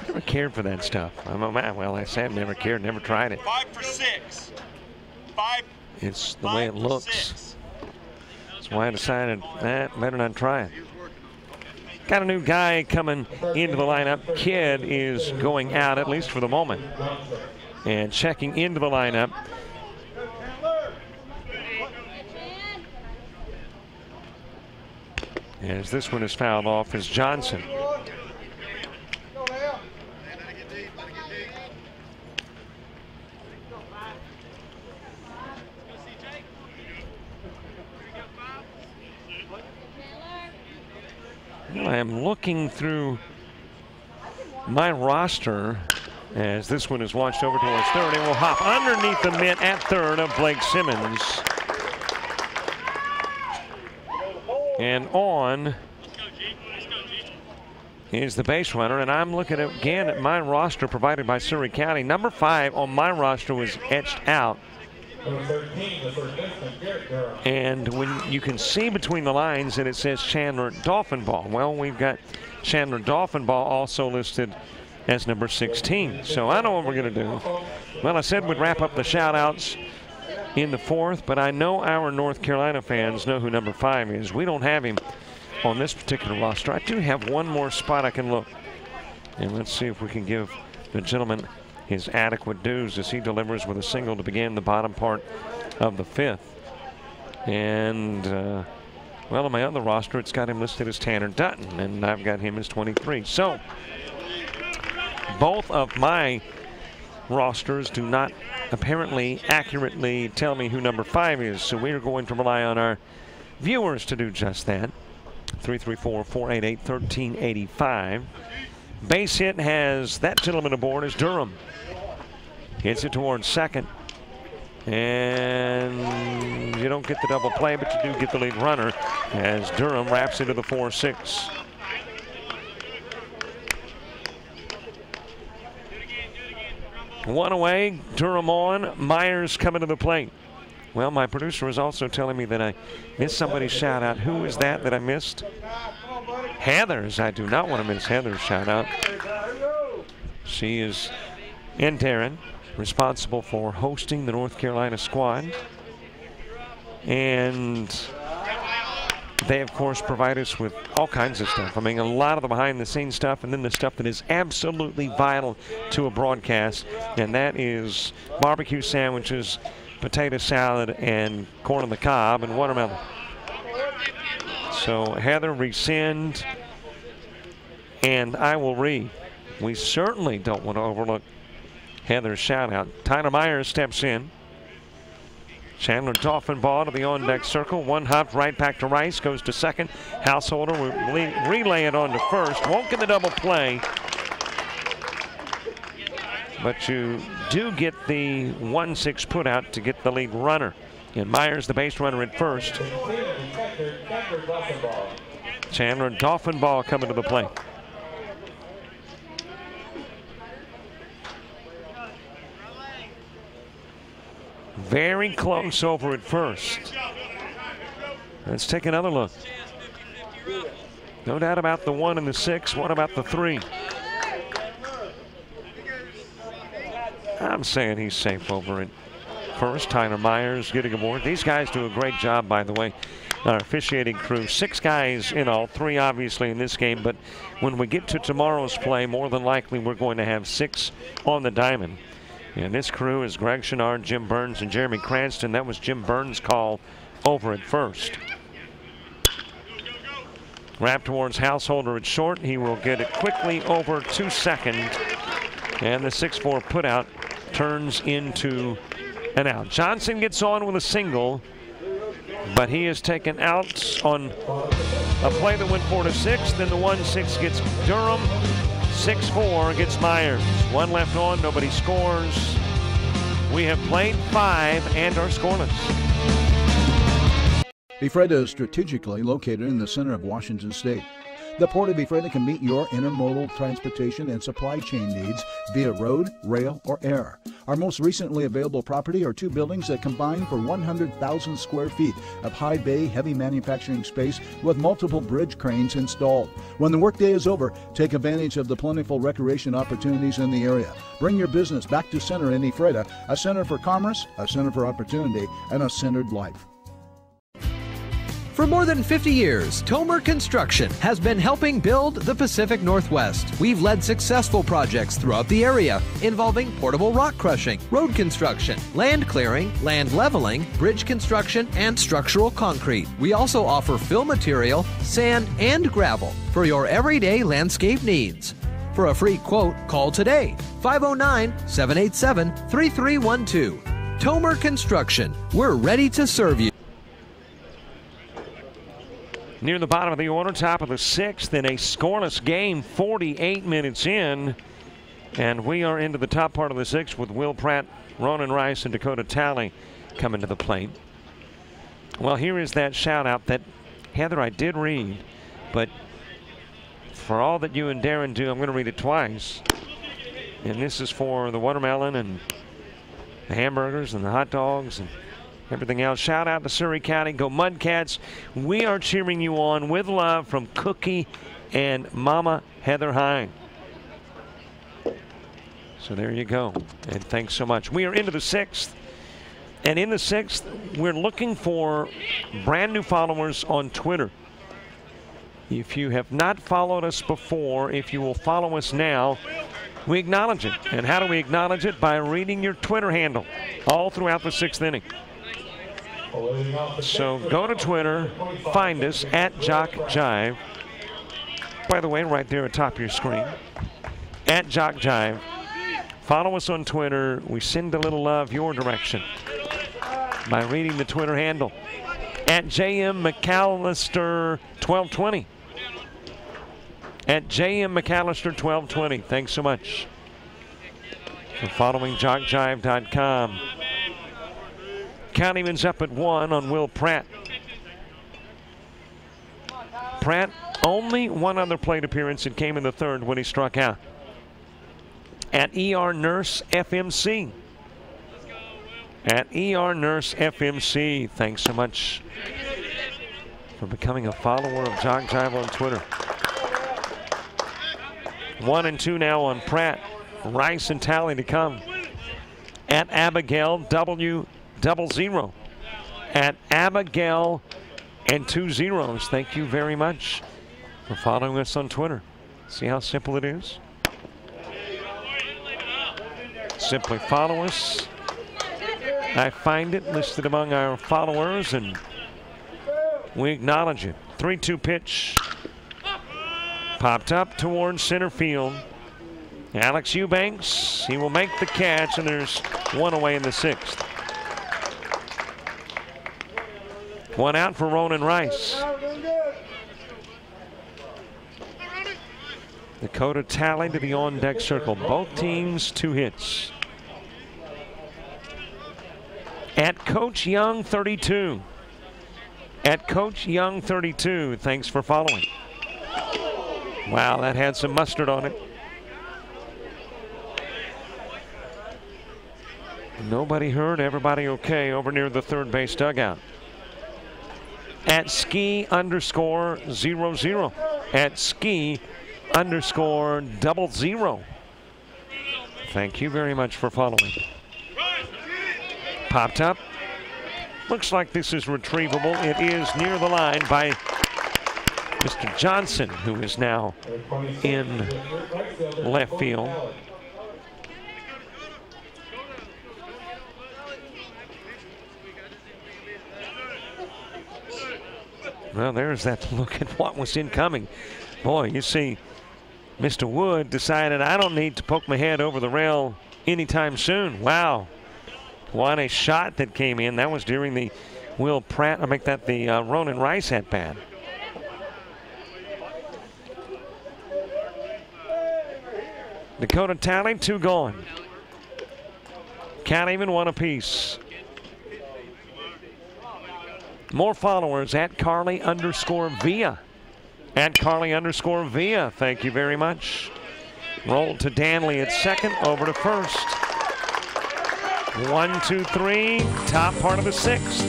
Never cared for that stuff. Well, I said never cared, never tried it.
5 for 6.
It's the way it looks. That's why I decided that better not try it. Got a new guy coming into the lineup. Kidd is going out, at least for the moment. And checking into the lineup. As this one is fouled off is Johnson. I am looking through my roster as this one is launched over towards third and will hop underneath the mitt at third of Blake Simmons. And on is the base runner, and I'm looking again at my roster provided by Surrey County. Number 5 on my roster was etched out. And when you can see between the lines that it says Chandler Dolphinball. Well, we've got Chandler Dolphinball also listed as number 16. So I know what we're going to do. Well, I said we'd wrap up the shout-outs in the 4th, but I know our North Carolina fans know who number 5 is. We don't have him on this particular roster. I do have one more spot I can look. And let's see if we can give the gentleman his adequate dues as he delivers with a single to begin the bottom part of the 5th. And, well, on my other roster, it's got him listed as Tanner Dutton, and I've got him as 23. So, both of my rosters do not apparently accurately tell me who number 5 is, so we are going to rely on our viewers to do just that. 334-488-1385. Base hit has that gentleman aboard is Durham. Hits it towards second. And you don't get the double play, but you do get the lead runner as Durham wraps into the 4-6. One away, Durham on, Myers coming to the plate. Well, my producer is also telling me that I missed somebody's shout out. Who is that I missed? Heathers. I do not want to miss Heather's shout out. She is in Taryn, responsible for hosting the North Carolina squad. And they, of course, provide us with all kinds of stuff. I mean, a lot of the behind-the-scenes stuff, and then the stuff that is absolutely vital to a broadcast, and that is barbecue sandwiches, potato salad, and corn on the cob, and watermelon. So Heather, rescind, and I will read. We certainly don't want to overlook Heather's shout-out. Tyler Myers steps in. Chandler Dolphinball to the on-deck circle. One hop right back to Rice. Goes to second. Householder will relay it on to first. Won't get the double play. But you do get the 1-6 put out to get the lead runner. And Myers, the base runner at first. Chandler Dolphinball coming to the plate. Very close over at first. Let's take another look. No doubt about the 1 and the 6. What about the 3? I'm saying he's safe over at first. Tyler Myers getting aboard. These guys do a great job, by the way. Our officiating crew, 6 guys in all, 3 obviously in this game, but when we get to tomorrow's play, more than likely we're going to have 6 on the diamond. And this crew is Greg Chenard, Jim Burns, and Jeremy Cranston. That was Jim Burns' call over at first. Wrap towards Householder at short. He will get it quickly over to second. And the 6-4 putout turns into an out. Johnson gets on with a single, but he is taken out on a play that went 4-6. Then the 1-6 gets Durham. 6-4 gets Myers. 1 left on, nobody scores. We have played 5 and are scoreless.
Ephrata is strategically located in the center of Washington State. The Port of Ephrata can meet your intermodal transportation and supply chain needs via road, rail, or air. Our most recently available property are 2 buildings that combine for 100,000 square feet of high bay heavy manufacturing space with multiple bridge cranes installed. When the workday is over, take advantage of the plentiful recreation opportunities in the area. Bring your business back to center in Ephrata, a center for commerce, a center for opportunity, and a centered life.
For more than 50 years, Tomer Construction has been helping build the Pacific Northwest. We've led successful projects throughout the area involving portable rock crushing, road construction, land clearing, land leveling, bridge construction, and structural concrete. We also offer fill material, sand, and gravel for your everyday landscape needs. For a free quote, call today, 509-787-3312. Tomer Construction, we're ready to serve you.
Near the bottom of the order, top of the 6th, in a scoreless game, 48 minutes in. And we are into the top part of the 6th with Will Pratt, Ronan Rice, and Dakota Talley coming to the plate. Well, here is that shout out that, Heather, I did read, but for all that you and Darren do, I'm going to read it twice. And this is for the watermelon and the hamburgers and the hot dogs and everything else. Shout out to Surrey County. Go Mudcats. We are cheering you on with love from Cookie and Mama Heather Hine. So there you go. And thanks so much. We are into the 6th. And in the 6th, we're looking for brand new followers on Twitter. If you have not followed us before, if you will follow us now, we acknowledge it. And how do we acknowledge it? By reading your Twitter handle all throughout the 6th inning. So go to Twitter, find us at Jock Jive. By the way, right there atop your screen, at Jock Jive. Follow us on Twitter. We send a little love your direction by reading the Twitter handle at JM McAllister 1220. At JM McAllister 1220. Thanks so much for following JockJive.com. Countyman's up at 1 on Will Pratt. Pratt, only 1 other plate appearance. It came in the 3rd when he struck out. At ER Nurse FMC. At ER Nurse FMC. Thanks so much for becoming a follower of Jock Jive on Twitter. 1 and 2 now on Pratt. Rice and Talley to come. At Abigail W00. At Abigail and 2 zeros. Thank you very much for following us on Twitter. See how simple it is? Simply follow us. I find it listed among our followers and we acknowledge it. 3-2 pitch. Popped up towards center field. Alex Eubanks, he will make the catch, and there's 1 away in the 6th. 1 out for Ronan Rice. Dakota Talley to the on-deck circle. Both teams 2 hits. At Coach Young 32. At Coach Young 32. Thanks for following. Wow, that had some mustard on it. Nobody hurt, everybody okay over near the third base dugout. At ski_00. At ski_00. Thank you very much for following. Popped up. Looks like this is retrievable. It is near the line by Mr. Johnson, who is now in left field. Well, there's that look at what was incoming. Boy, you see, Mr. Wood decided, I don't need to poke my head over the rail anytime soon. Wow. What a shot that came in. That was during the Will Pratt, I make that the Ronan Rice at bat. Dakota tally, 2 gone. Can't even one apiece. More followers at Carly_Via. At Carly_Via. Thank you very much. Roll to Danley at second, over to first. 1, 2, 3. Top part of the 6th.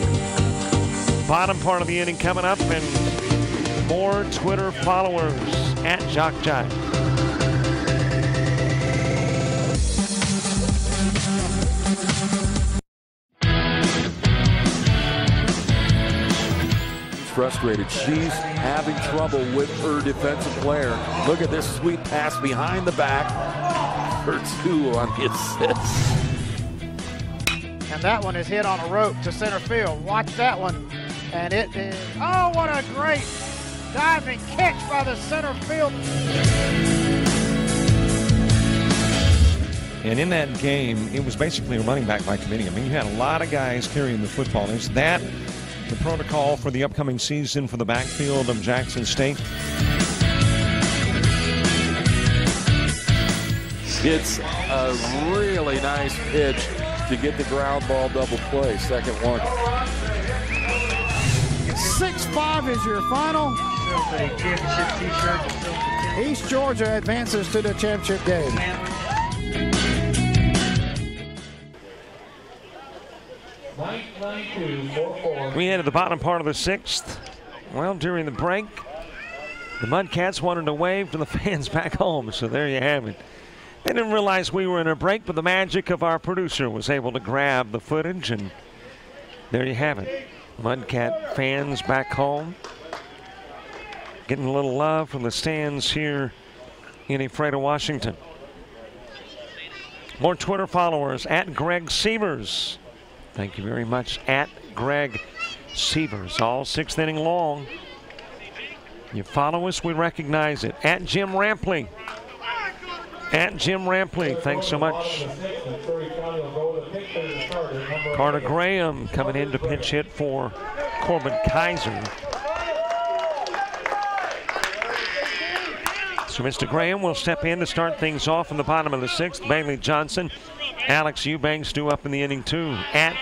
Bottom part of the inning coming up, and more Twitter followers at Jock Jive.
Frustrated. She's having trouble with her defensive player. Look at this sweet pass behind the back for 2 on the assist.
And that one is hit on a rope to center field. Watch that one. And it is, oh, what a great diving catch by the center field.
And in that game, it was basically a running back by committee. I mean, you had a lot of guys carrying the football. Is that the protocol for the upcoming season for the backfield of Jackson State?
It's a really nice pitch to get the ground ball double play. Second one.
6-5 is your final. East Georgia advances to the championship game.
We head to the bottom part of the 6th. Well, during the break, the Mudcats wanted to wave to the fans back home, so there you have it. They didn't realize we were in a break, but the magic of our producer was able to grab the footage, and there you have it. Mudcat fans back home getting a little love from the stands here in Ephrata, Washington. More Twitter followers at Greg Sievers. Thank you very much. At Greg Sievers, all 6th inning long. You follow us, we recognize it. At Jim Rampley. At Jim Rampley, thanks so much. Carter Graham coming in to pinch hit for Corbin Kaiser. So Mr. Graham will step in to start things off in the bottom of the 6th. Bailey Johnson, Alex Eubanks due up in the inning too. At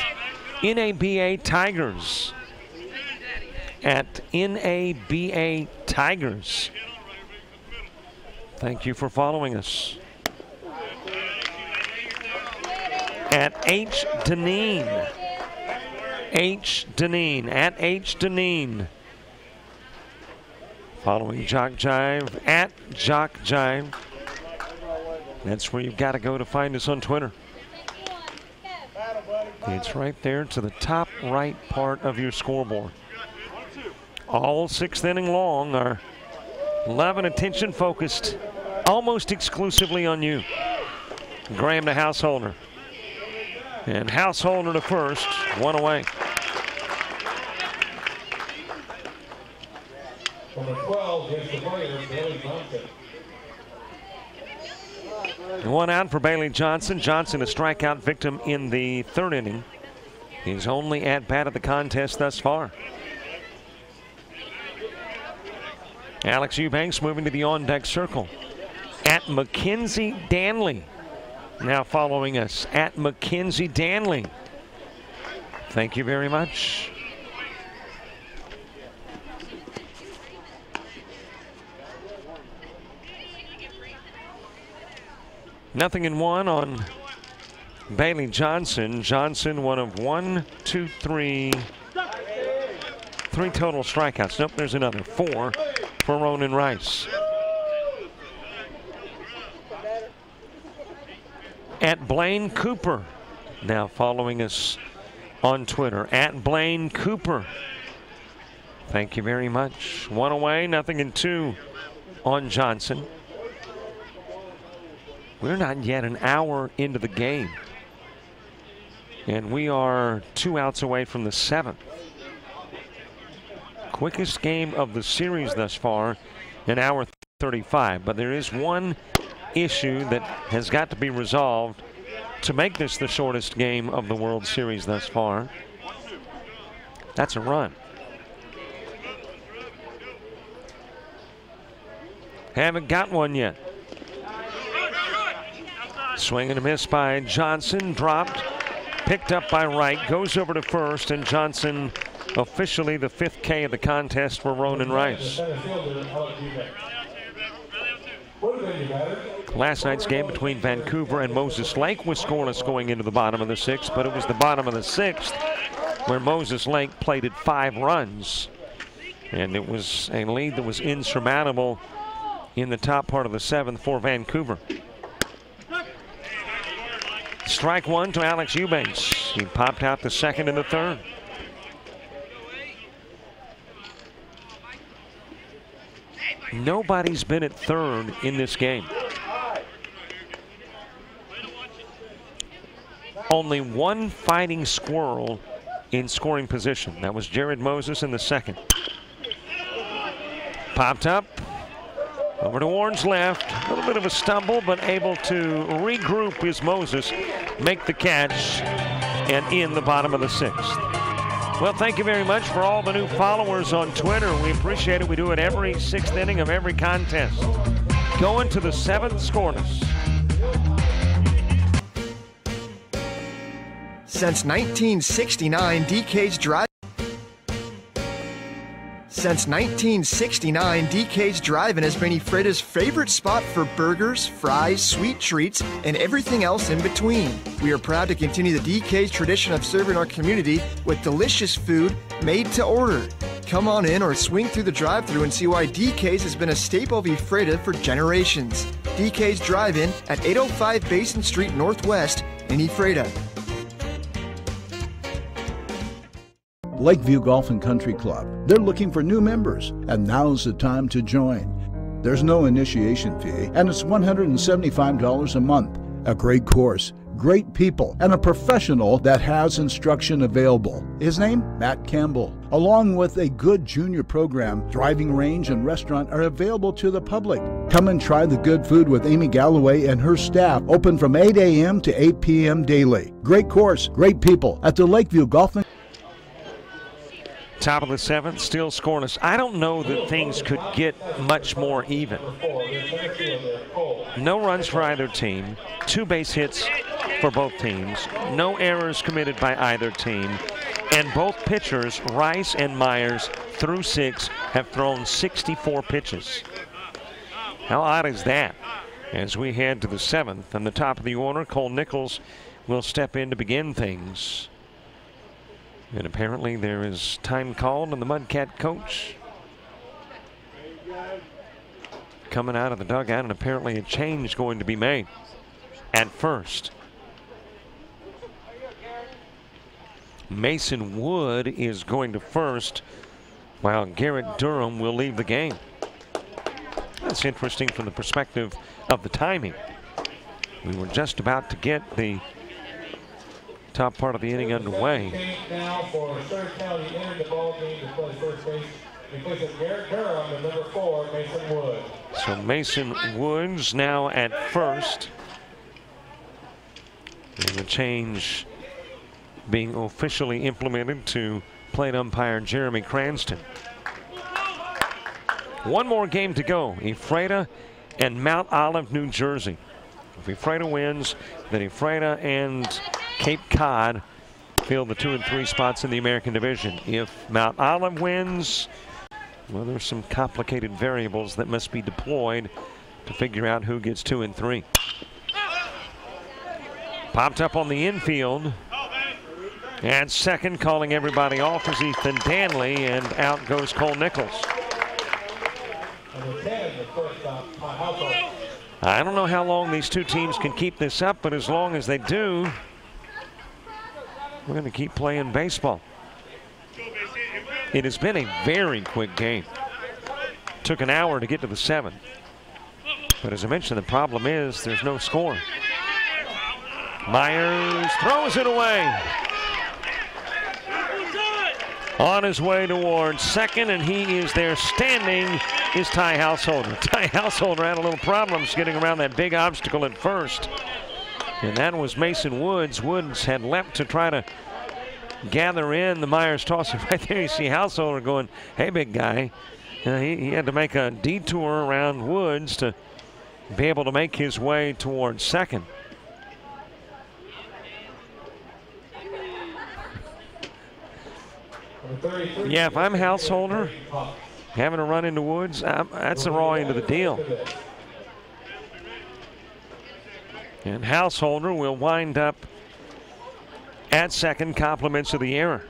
NABA Tigers. At NABA Tigers. Thank you for following us. At H. Deneen. H. Deneen. At H. Deneen. Following Jock Jive. At Jock Jive. That's where you've got to go to find us on Twitter. It's right there to the top right part of your scoreboard. All 6th inning long. Our love and attention focused almost exclusively on you. Graham to Householder. And Householder to first, 1 away.
Number 12 gets the player, Bailey Johnson.
And 1 out for Bailey Johnson. Johnson, a strikeout victim in the 3rd inning. He's only at bat of the contest thus far. Alex Eubanks moving to the on-deck circle. At Mackenzie Danley. Now following us. At Mackenzie Danley. Thank you very much. Nothing in 1 on Bailey Johnson. Johnson, one of 3 total strikeouts. Nope, there's another. 4 for Ronan Rice. At Blaine Cooper, now following us on Twitter. At Blaine Cooper. Thank you very much. 1 away, 0-2 on Johnson. We're not yet an hour into the game. And we are 2 outs away from the 7th. Quickest game of the series thus far, an hour 35. But there is one issue that has got to be resolved to make this the shortest game of the World Series thus far. That's a run. Haven't got one yet. Swing and a miss by Johnson, dropped, picked up by Wright, goes over to first, and Johnson officially the 5th K of the contest for Ronan Rice. Last night's game between Vancouver and Moses Lake was scoreless going into the bottom of the 6th, but it was the bottom of the 6th where Moses Lake plated 5 runs. And it was a lead that was insurmountable in the top part of the 7th for Vancouver. Strike 1 to Alex Eubanks. He popped out the 2nd and the 3rd. Nobody's been at 3rd in this game. Only one fighting squirrel in scoring position. That was Jared Moses in the 2nd. Popped up. Over to Warren's left. A little bit of a stumble, but able to regroup is Moses, make the catch, and in the bottom of the 6th. Well, thank you very much for all the new followers on Twitter. We appreciate it. We do it every 6th inning of every contest. Going to the 7th scoreless.
Since 1969, DK's Drive. Since 1969, DK's Drive-In has been Ephrata's favorite spot for burgers, fries, sweet treats, and everything else in between. We are proud to continue the DK's tradition of serving our community with delicious food made to order. Come on in or swing through the drive-thru and see why DK's has been a staple of Ephrata for generations. DK's Drive-In at 805 Basin Street Northwest in Ephrata.
Lakeview Golf and Country Club. They're looking for new members, and now's the time to join. There's no initiation fee, and it's $175 a month. A great course, great people, and a professional that has instruction available. His name? Matt Campbell. Along with a good junior program, driving range and restaurant are available to the public. Come and try the good food with Amy Galloway and her staff, open from 8 a.m. to 8 p.m. daily. Great course, great people at the Lakeview Golf and
Top of the 7th, still scoreless. I don't know that things could get much more even. No runs for either team. 2 base hits for both teams. No errors committed by either team. And both pitchers, Rice and Myers, through 6, have thrown 64 pitches. How odd is that? As we head to the 7th, and the top of the order, Cole Nichols will step in to begin things. And apparently there is time called on the Mudcat coach. Coming out of the dugout, and apparently a change going to be made at first. Mason Wood is going to first, while Garrett Durham will leave the game. That's interesting from the perspective of the timing. We were just about to get the top part of the inning underway.
Now for Stern County entering the ball game to play first base. Replacing Garrett Durham and number 4, Mason Wood.
So Mason Woods now at first. And the change being officially implemented to plate umpire Jeremy Cranston. One more game to go. Ephrata and Mount Olive, New Jersey. If Ephrata wins, then Ephrata and Cape Cod fill the 2 and 3 spots in the American Division. If Mount Olive wins, well, there's some complicated variables that must be deployed to figure out who gets 2 and 3. Popped up on the infield. And second, calling everybody off, is Ethan Danley, and out goes Cole Nichols. I don't know how long these two teams can keep this up, but as long as they do, we're going to keep playing baseball. It has been a very quick game. Took an hour to get to the 7th. But as I mentioned, the problem is there's no score. Myers throws it away. On his way towards second, and he is there standing, is Ty Householder. Ty Householder had a little problems getting around that big obstacle at first. And that was Mason Woods. Woods had leapt to try to gather in the Myers tosser. Right there you see Householder going, hey, big guy. He had to make a detour around Woods to be able to make his way towards second. Yeah, if I'm Householder, having to run into Woods, that's the raw end of the deal. And Householder will wind up at second, compliments of the error.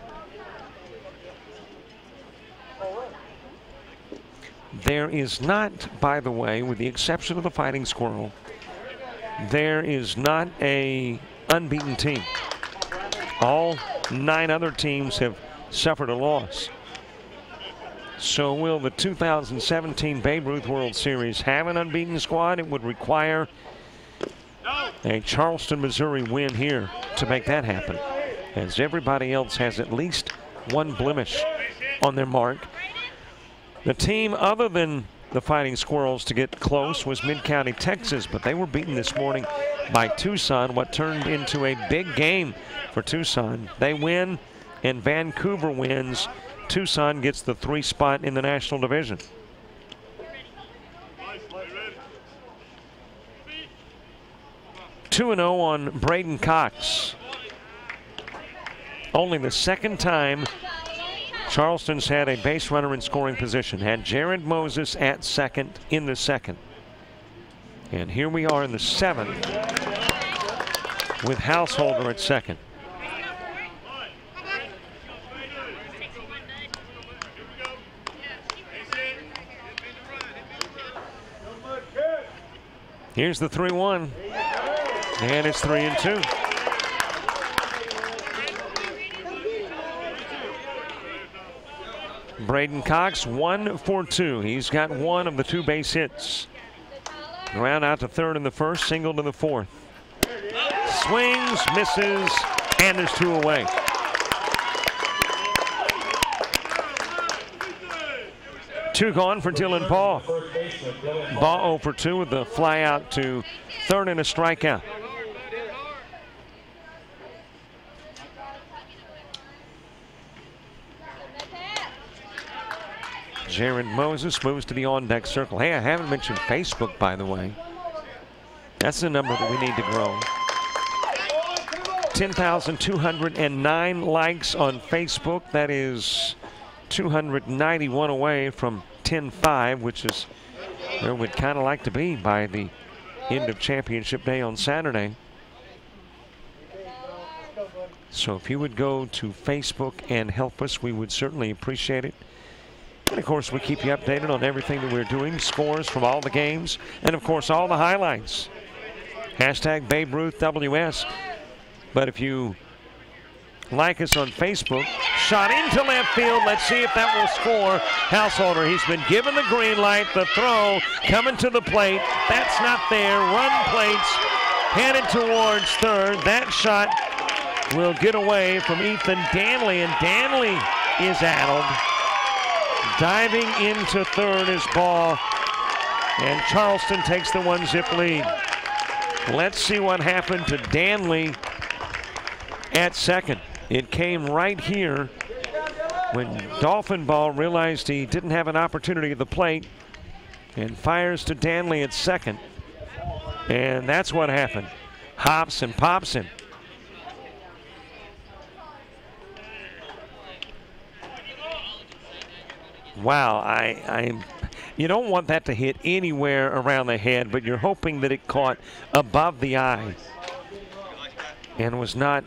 There is not, by the way, with the exception of the Fighting Squirrel, there is not a unbeaten team. All 9 other teams have suffered a loss. So will the 2017 Babe Ruth World Series have an unbeaten squad? It would require a Charleston, Missouri win here to make that happen, as everybody else has at least one blemish on their mark. The team other than the Fighting Squirrels to get close was Mid-County, Texas, but they were beaten this morning by Tucson, what turned into a big game for Tucson. They win, and Vancouver wins. Tucson gets the 3 spot in the National Division. (2-0) on Braden Cox. Only the second time Charleston's had a base runner in scoring position. Had Jared Moses at second in the second. And here we are in the 7th with Householder at second. Here's the 3-1. And it's 3-2. Braden Cox 1 for 2. He's got 1 of the 2 base hits. Ground out to third in the first, single to the 4th. Swings, misses, and there's 2 away. Two gone for Dylan Paul. Ball 0 for 2 with the fly out to third and a strikeout. Jared Moses moves to the on-deck circle. Hey, I haven't mentioned Facebook, by the way. That's the number that we need to grow. 10,209 likes on Facebook. That is 291 away from 10.5, which is where we'd kind of like to be by the end of championship day on Saturday. So if you would go to Facebook and help us, we would certainly appreciate it. And of course, we keep you updated on everything that we're doing, scores from all the games, and of course, all the highlights. Hashtag Babe Ruth WS. But if you like us on Facebook, shot into left field. Let's see if that will score. Householder, he's been given the green light. The throw coming to the plate. That's not there. Run plates headed towards third. That shot will get away from Ethan Danley, and Danley is addled. Diving into third is Ball, and Charleston takes the 1-zip lead. Let's see what happened to Danley at second. It came right here when Dolphin Ball realized he didn't have an opportunity at the plate and fires to Danley at second. And that's what happened. Hops and pops him. Wow, you don't want that to hit anywhere around the head, but you're hoping that it caught above the eye. and was not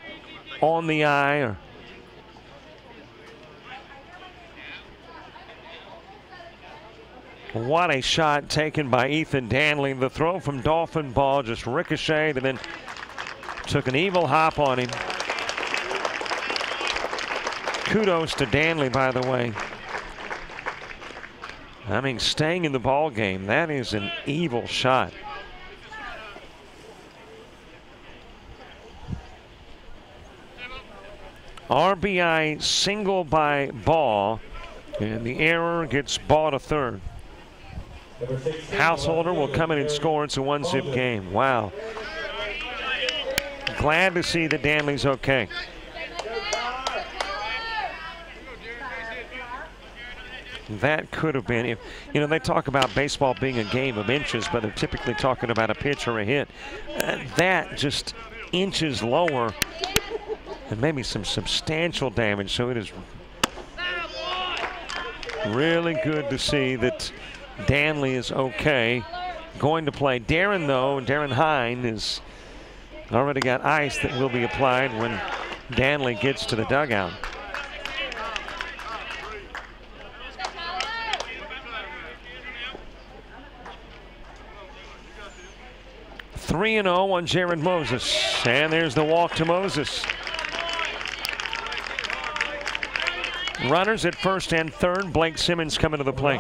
on the eye. What a shot taken by Ethan Danley. The throw from Dolphin ball just ricocheted and then took an evil hop on him. Kudos to Danley, by the way. I mean, staying in the ball game, that is an evil shot. RBI single by Ball, and the error gets Ball to third. Householder will come in and score. It's a one-zip game. Wow. Glad to see that Danley's okay. That could have been, if you know, they talk about baseball being a game of inches, but they're typically talking about a pitch or a hit. That just inches lower, and maybe some substantial damage. So it is really good to see that Danley is okay, going to play. Darren Hine has already got ice that will be applied when Danley gets to the dugout. Three and 0 on Jared Moses, and there's the walk to Moses. Runners at first and third. Blake Simmons coming to the plate.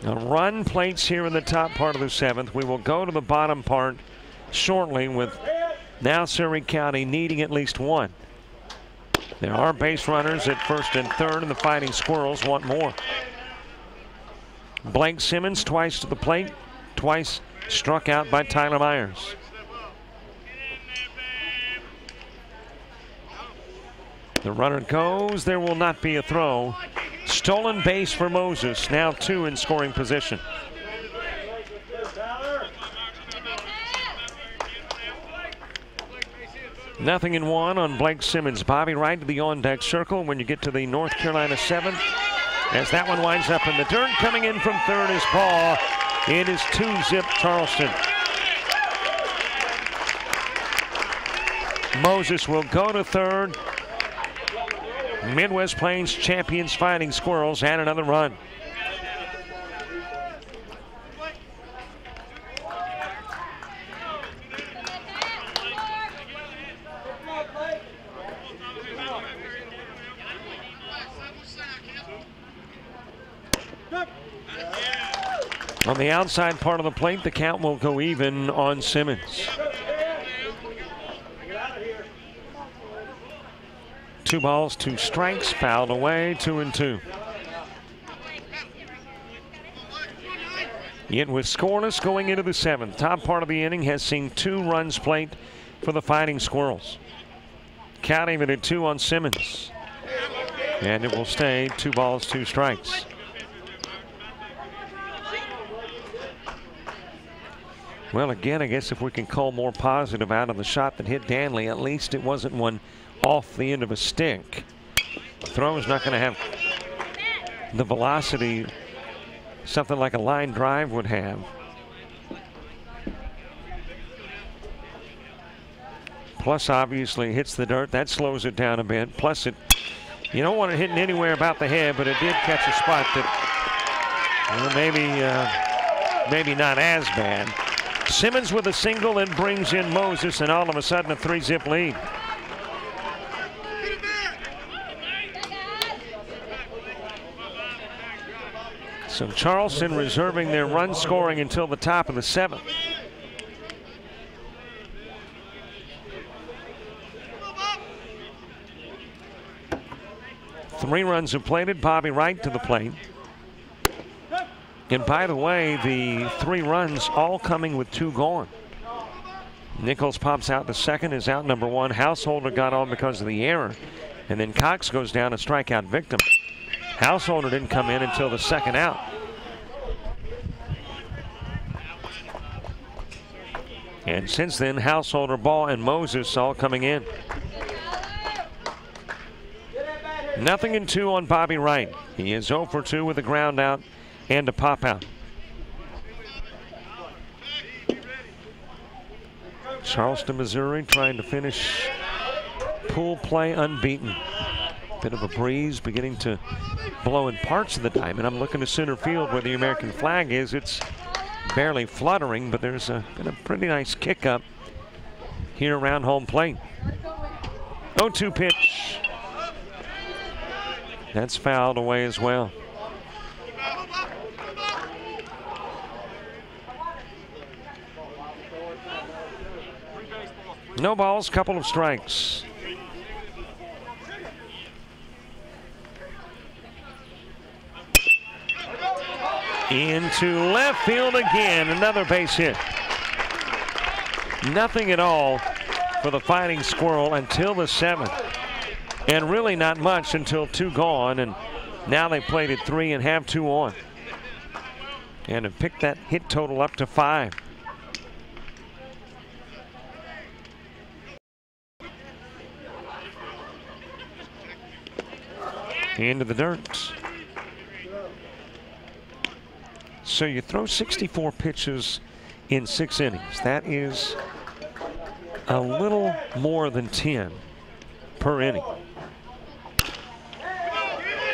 A run plates here in the top part of the seventh. We will go to the bottom part shortly with now Surrey County needing at least one. There are base runners at first and third, and the Fighting Squirrels want more. Blake Simmons twice to the plate, twice struck out by Tyler Myers. The runner goes. There will not be a throw. Stolen base for Moses. Now two in scoring position. Nothing in one on Blake Simmons. Bobby Wright to the on-deck circle when you get to the North Carolina seventh. As that one winds up in the dirt, coming in from third is Ball. It is 2-zip Charleston. Moses will go to third. Midwest Plains champions Fighting Squirrels had another run. On the outside part of the plate, the count will go even on Simmons. 2 balls, 2 strikes, fouled away, 2-2. It was scoreless going into the seventh. Top part of the inning has seen 2 runs plate for the Fighting Squirrels. Counting it at 2 on Simmons. And it will stay 2 balls, 2 strikes. Well, again, I guess if we can call more positive out of the shot that hit Danley, at least it wasn't one off the end of a stick. Throw is not going to have the velocity something like a line drive would have. Plus, obviously, hits the dirt. That slows it down a bit. Plus, you don't want it hitting anywhere about the head, but it did catch a spot that maybe not as bad. Simmons with a single and brings in Moses, and all of a sudden a 3-zip lead. So Charleston reserving their run scoring until the top of the seventh. Three runs have plated. Bobby Wright to the plate. And by the way, the 3 runs all coming with 2 gone. Nichols pops out to second, is out number 1. Householder got on because of the error. And then Cox goes down, a strikeout victim. Householder didn't come in until the second out. And since then, Householder, Ball, and Moses all coming in. Nothing in 2 on Bobby Wright. He is 0 for 2 with a ground out and a pop out. Charleston, Missouri trying to finish pool play unbeaten. Bit of a breeze beginning to blow in parts of the diamond. I'm looking to center field where the American flag is. It's barely fluttering, but there's been a pretty nice kick up here around home plate. 0-2 pitch. That's fouled away as well. No balls, couple of strikes. Into left field again, another base hit. Nothing at all for the Fighting Squirrel until the 7th. And really not much until 2 gone, and now they played at 3 and have 2 on. And have picked that hit total up to 5. Into the dirt. So you throw 64 pitches in 6 innings. That is a little more than 10 per inning.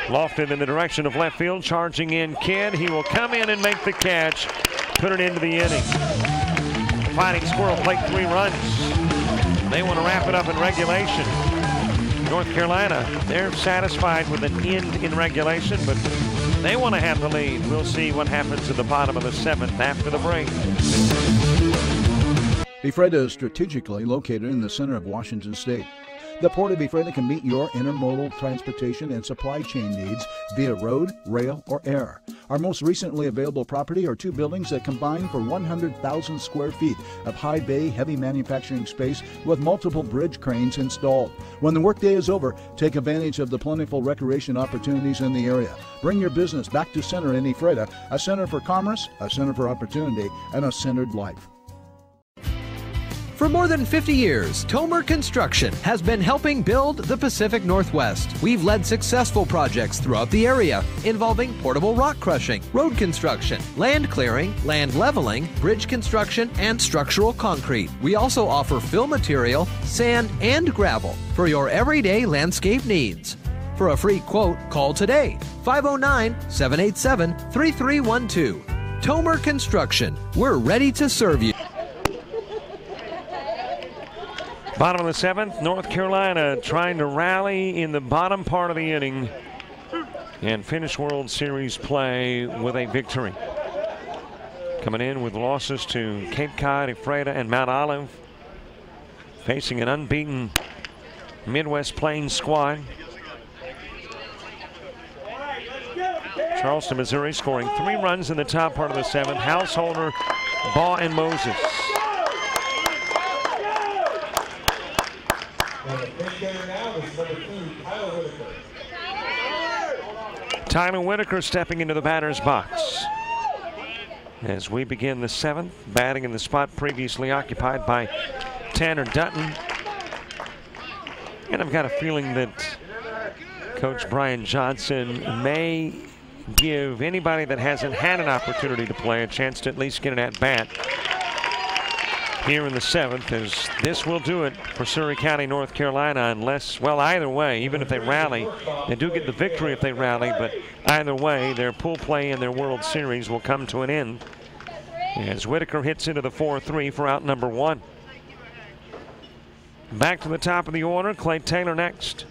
Lofted in the direction of left field, charging in Kidd. He will come in and make the catch, put it into the inning. The Fighting Squirrel played 3 runs. They want to wrap it up in regulation. North Carolina, they're satisfied with an end in regulation, but they want to have the lead. We'll see what happens at the bottom of the 7th after the break.
Ephrata is strategically located in the center of Washington State. The Port of Ephrata can meet your intermodal transportation and supply chain needs via road, rail, or air. Our most recently available property are 2 buildings that combine for 100,000 square feet of high bay heavy manufacturing space with multiple bridge cranes installed. When the workday is over, take advantage of the plentiful recreation opportunities in the area. Bring your business back to center in Ephrata, a center for commerce, a center for opportunity, and a centered life.
For more than 50 years, Tomer Construction has been helping build the Pacific Northwest. We've led successful projects throughout the area involving portable rock crushing, road construction, land clearing, land leveling, bridge construction, and structural concrete. We also offer fill material, sand, and gravel for your everyday landscape needs. For a free quote, call today, 509-787-3312. Tomer Construction, we're ready to serve you.
Bottom of the 7th, North Carolina trying to rally in the bottom part of the inning and finish World Series play with a victory. Coming in with losses to Cape Cod, Ephrata, and Mount Olive. Facing an unbeaten Midwest Plains squad. Charleston, Missouri scoring 3 runs in the top part of the 7th. Householder, Baugh, and Moses. Tyler Whitaker stepping into the batter's box as we begin the 7th, batting in the spot previously occupied by Tanner Dutton. And I've got a feeling that Coach Brian Johnson may give anybody that hasn't had an opportunity to play a chance to at least get an at-bat here in the 7th, as this will do it for Surry County, North Carolina, unless, well, either way, even if they rally, they do get the victory if they rally, but either way, their pool play and their World Series will come to an end as Whitaker hits into the 4-3 for out number 1. Back to the top of the order, Clay Taylor next.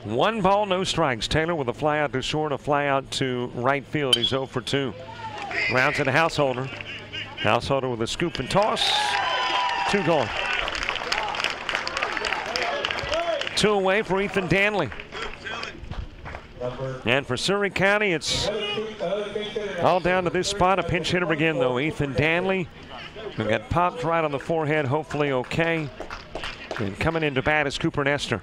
One ball, no strikes. Taylor with a fly out to short, a fly out to right field. He's 0 for 2. Rounds to Householder. Householder with a scoop and toss. 2 gone. 2 away for Ethan Danley. And for Surry County, it's all down to this spot. A pinch hitter again, though. Ethan Danley, who got popped right on the forehead, hopefully okay. And coming in to bat is Cooper Nestor.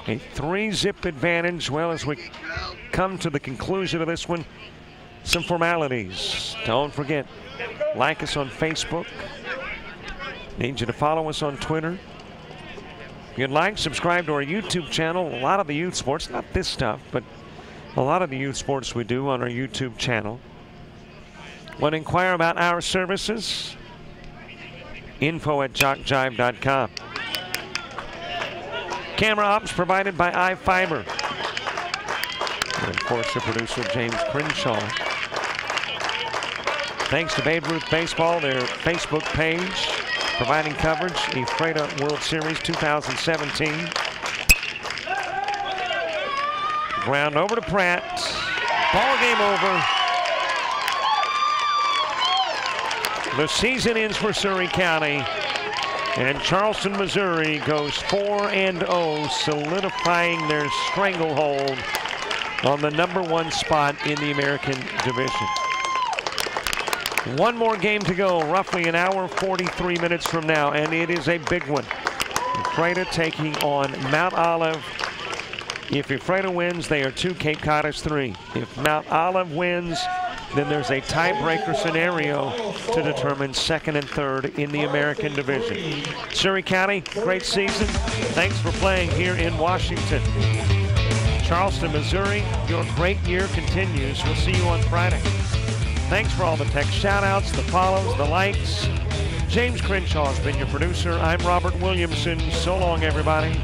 A 3-zip advantage. Well, as we come to the conclusion of this one, Some formalities. Don't forget, like us on Facebook. Need you to follow us on Twitter. If you'd like, subscribe to our YouTube channel. A lot of the youth sports, not this stuff, but a lot of the youth sports we do on our YouTube channel. Want to inquire about our services? info@jockjive.com. Camera ops provided by iFiber. And of course, the producer, James Crenshaw. Thanks to Babe Ruth Baseball, their Facebook page, providing coverage, Ephrata World Series 2017. Ground over to Pratt. Ball game over. The season ends for Surry County. And Charleston, Missouri goes 4-0, solidifying their stranglehold on the number 1 spot in the American Division. One more game to go, roughly an hour, 43 minutes from now, and it is a big one. Ephrata taking on Mount Olive. If Ephrata wins, they are 2, Cape Cod is 3. If Mount Olive wins, then there's a tiebreaker scenario to determine 2nd and 3rd in the American Division. Surry County, great season. Thanks for playing here in Washington. Charleston, Missouri, your great year continues. We'll see you on Friday. Thanks for all the text shout-outs, the follows, the likes. James Crenshaw has been your producer. I'm Robert Williamson. So long, everybody.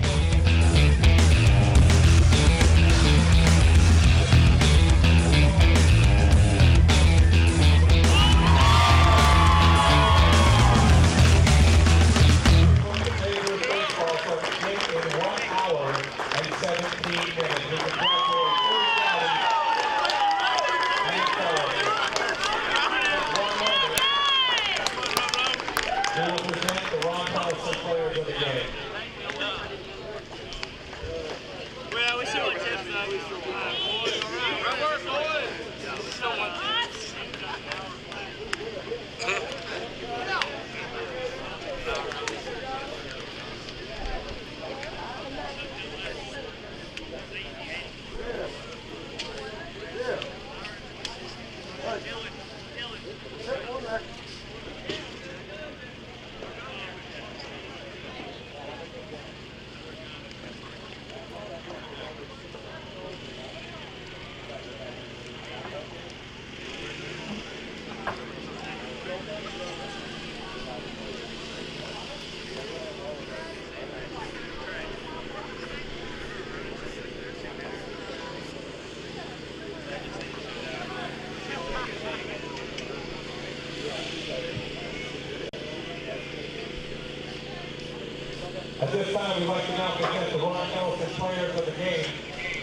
At this time, we'd like to now present the Ron Ellison players of the game.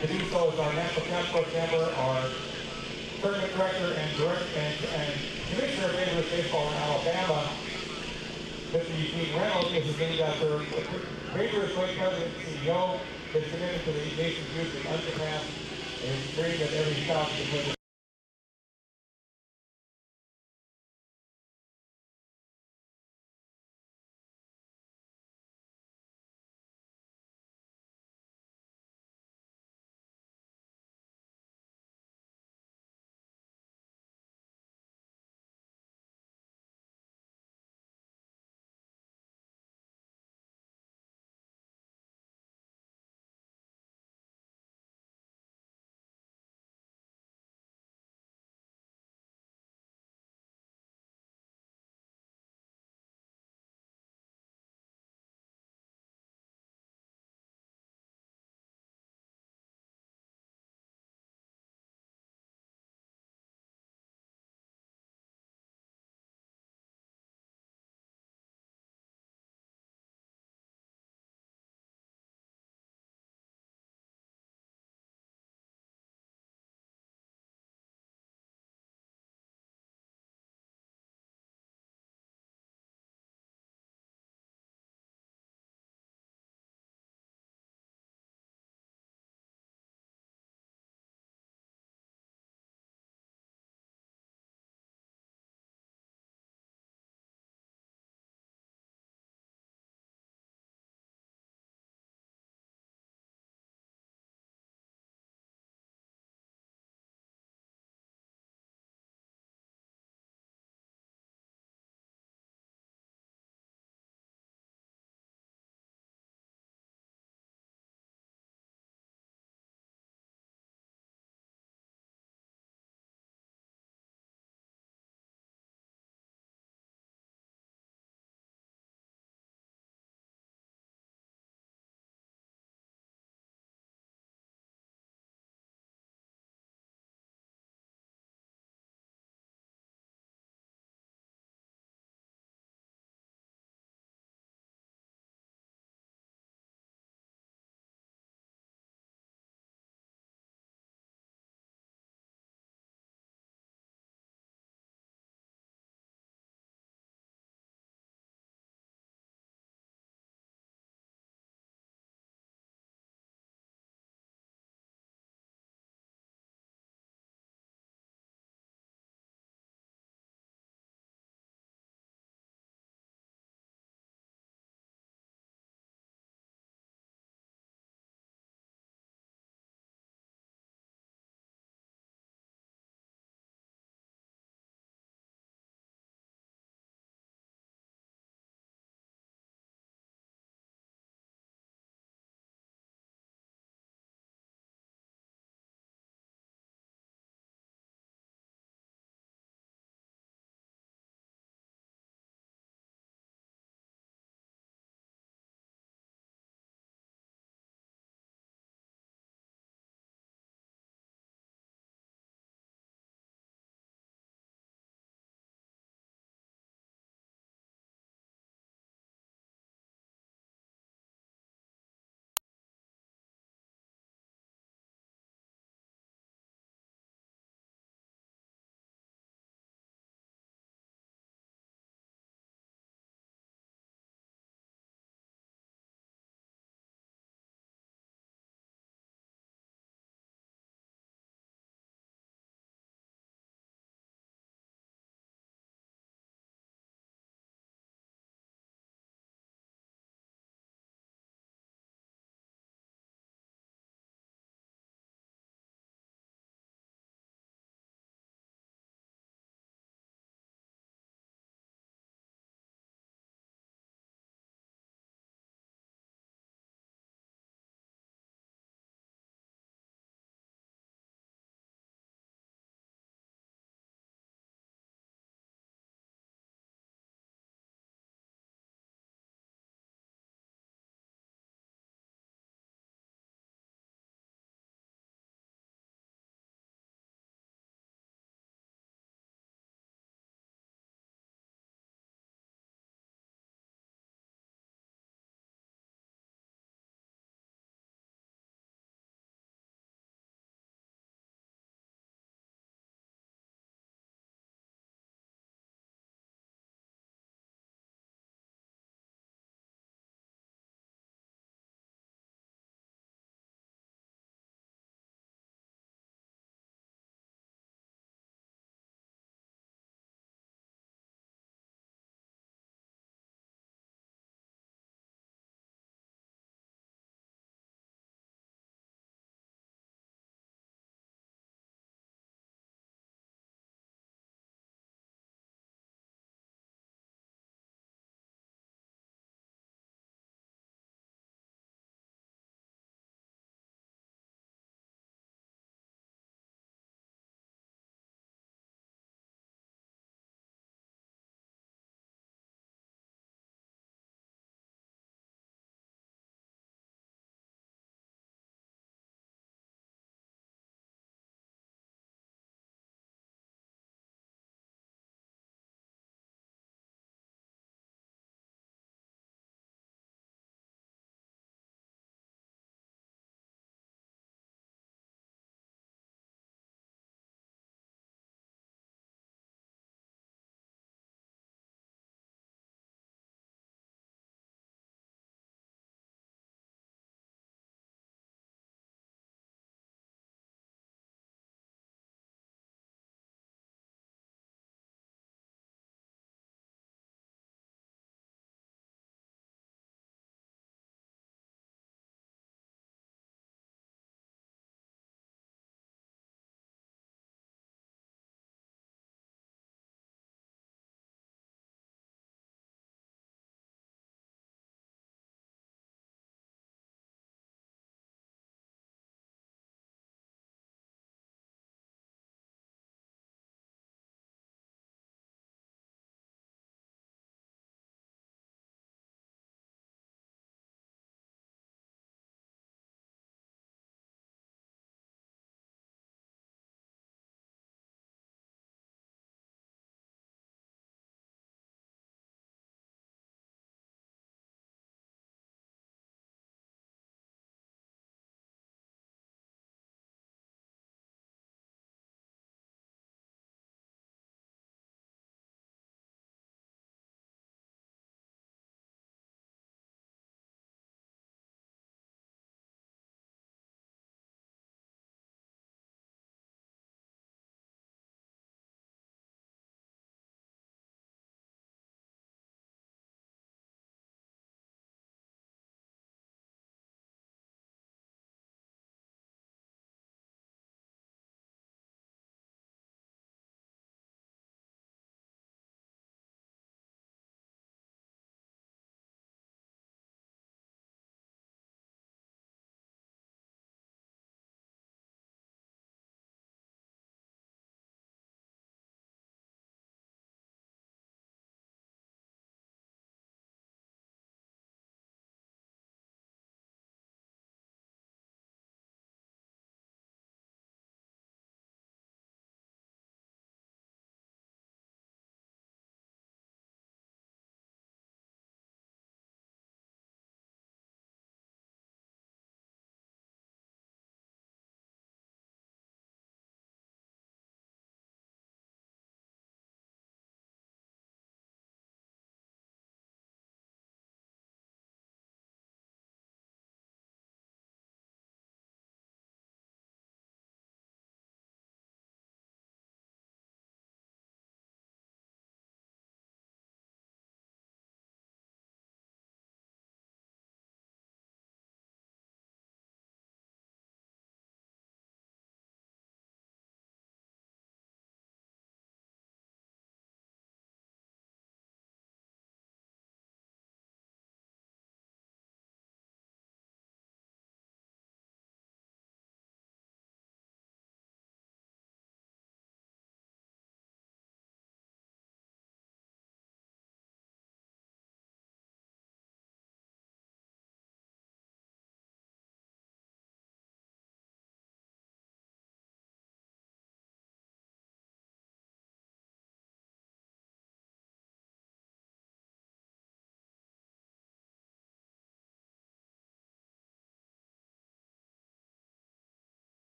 To do so is our National Council member, our tournament director and commissioner of Major League Baseball in Alabama, Mr. Eugene Reynolds, is named after Major League President and CEO. His commitment to the nation's youth is unsurpassed, and his dream that every child can win.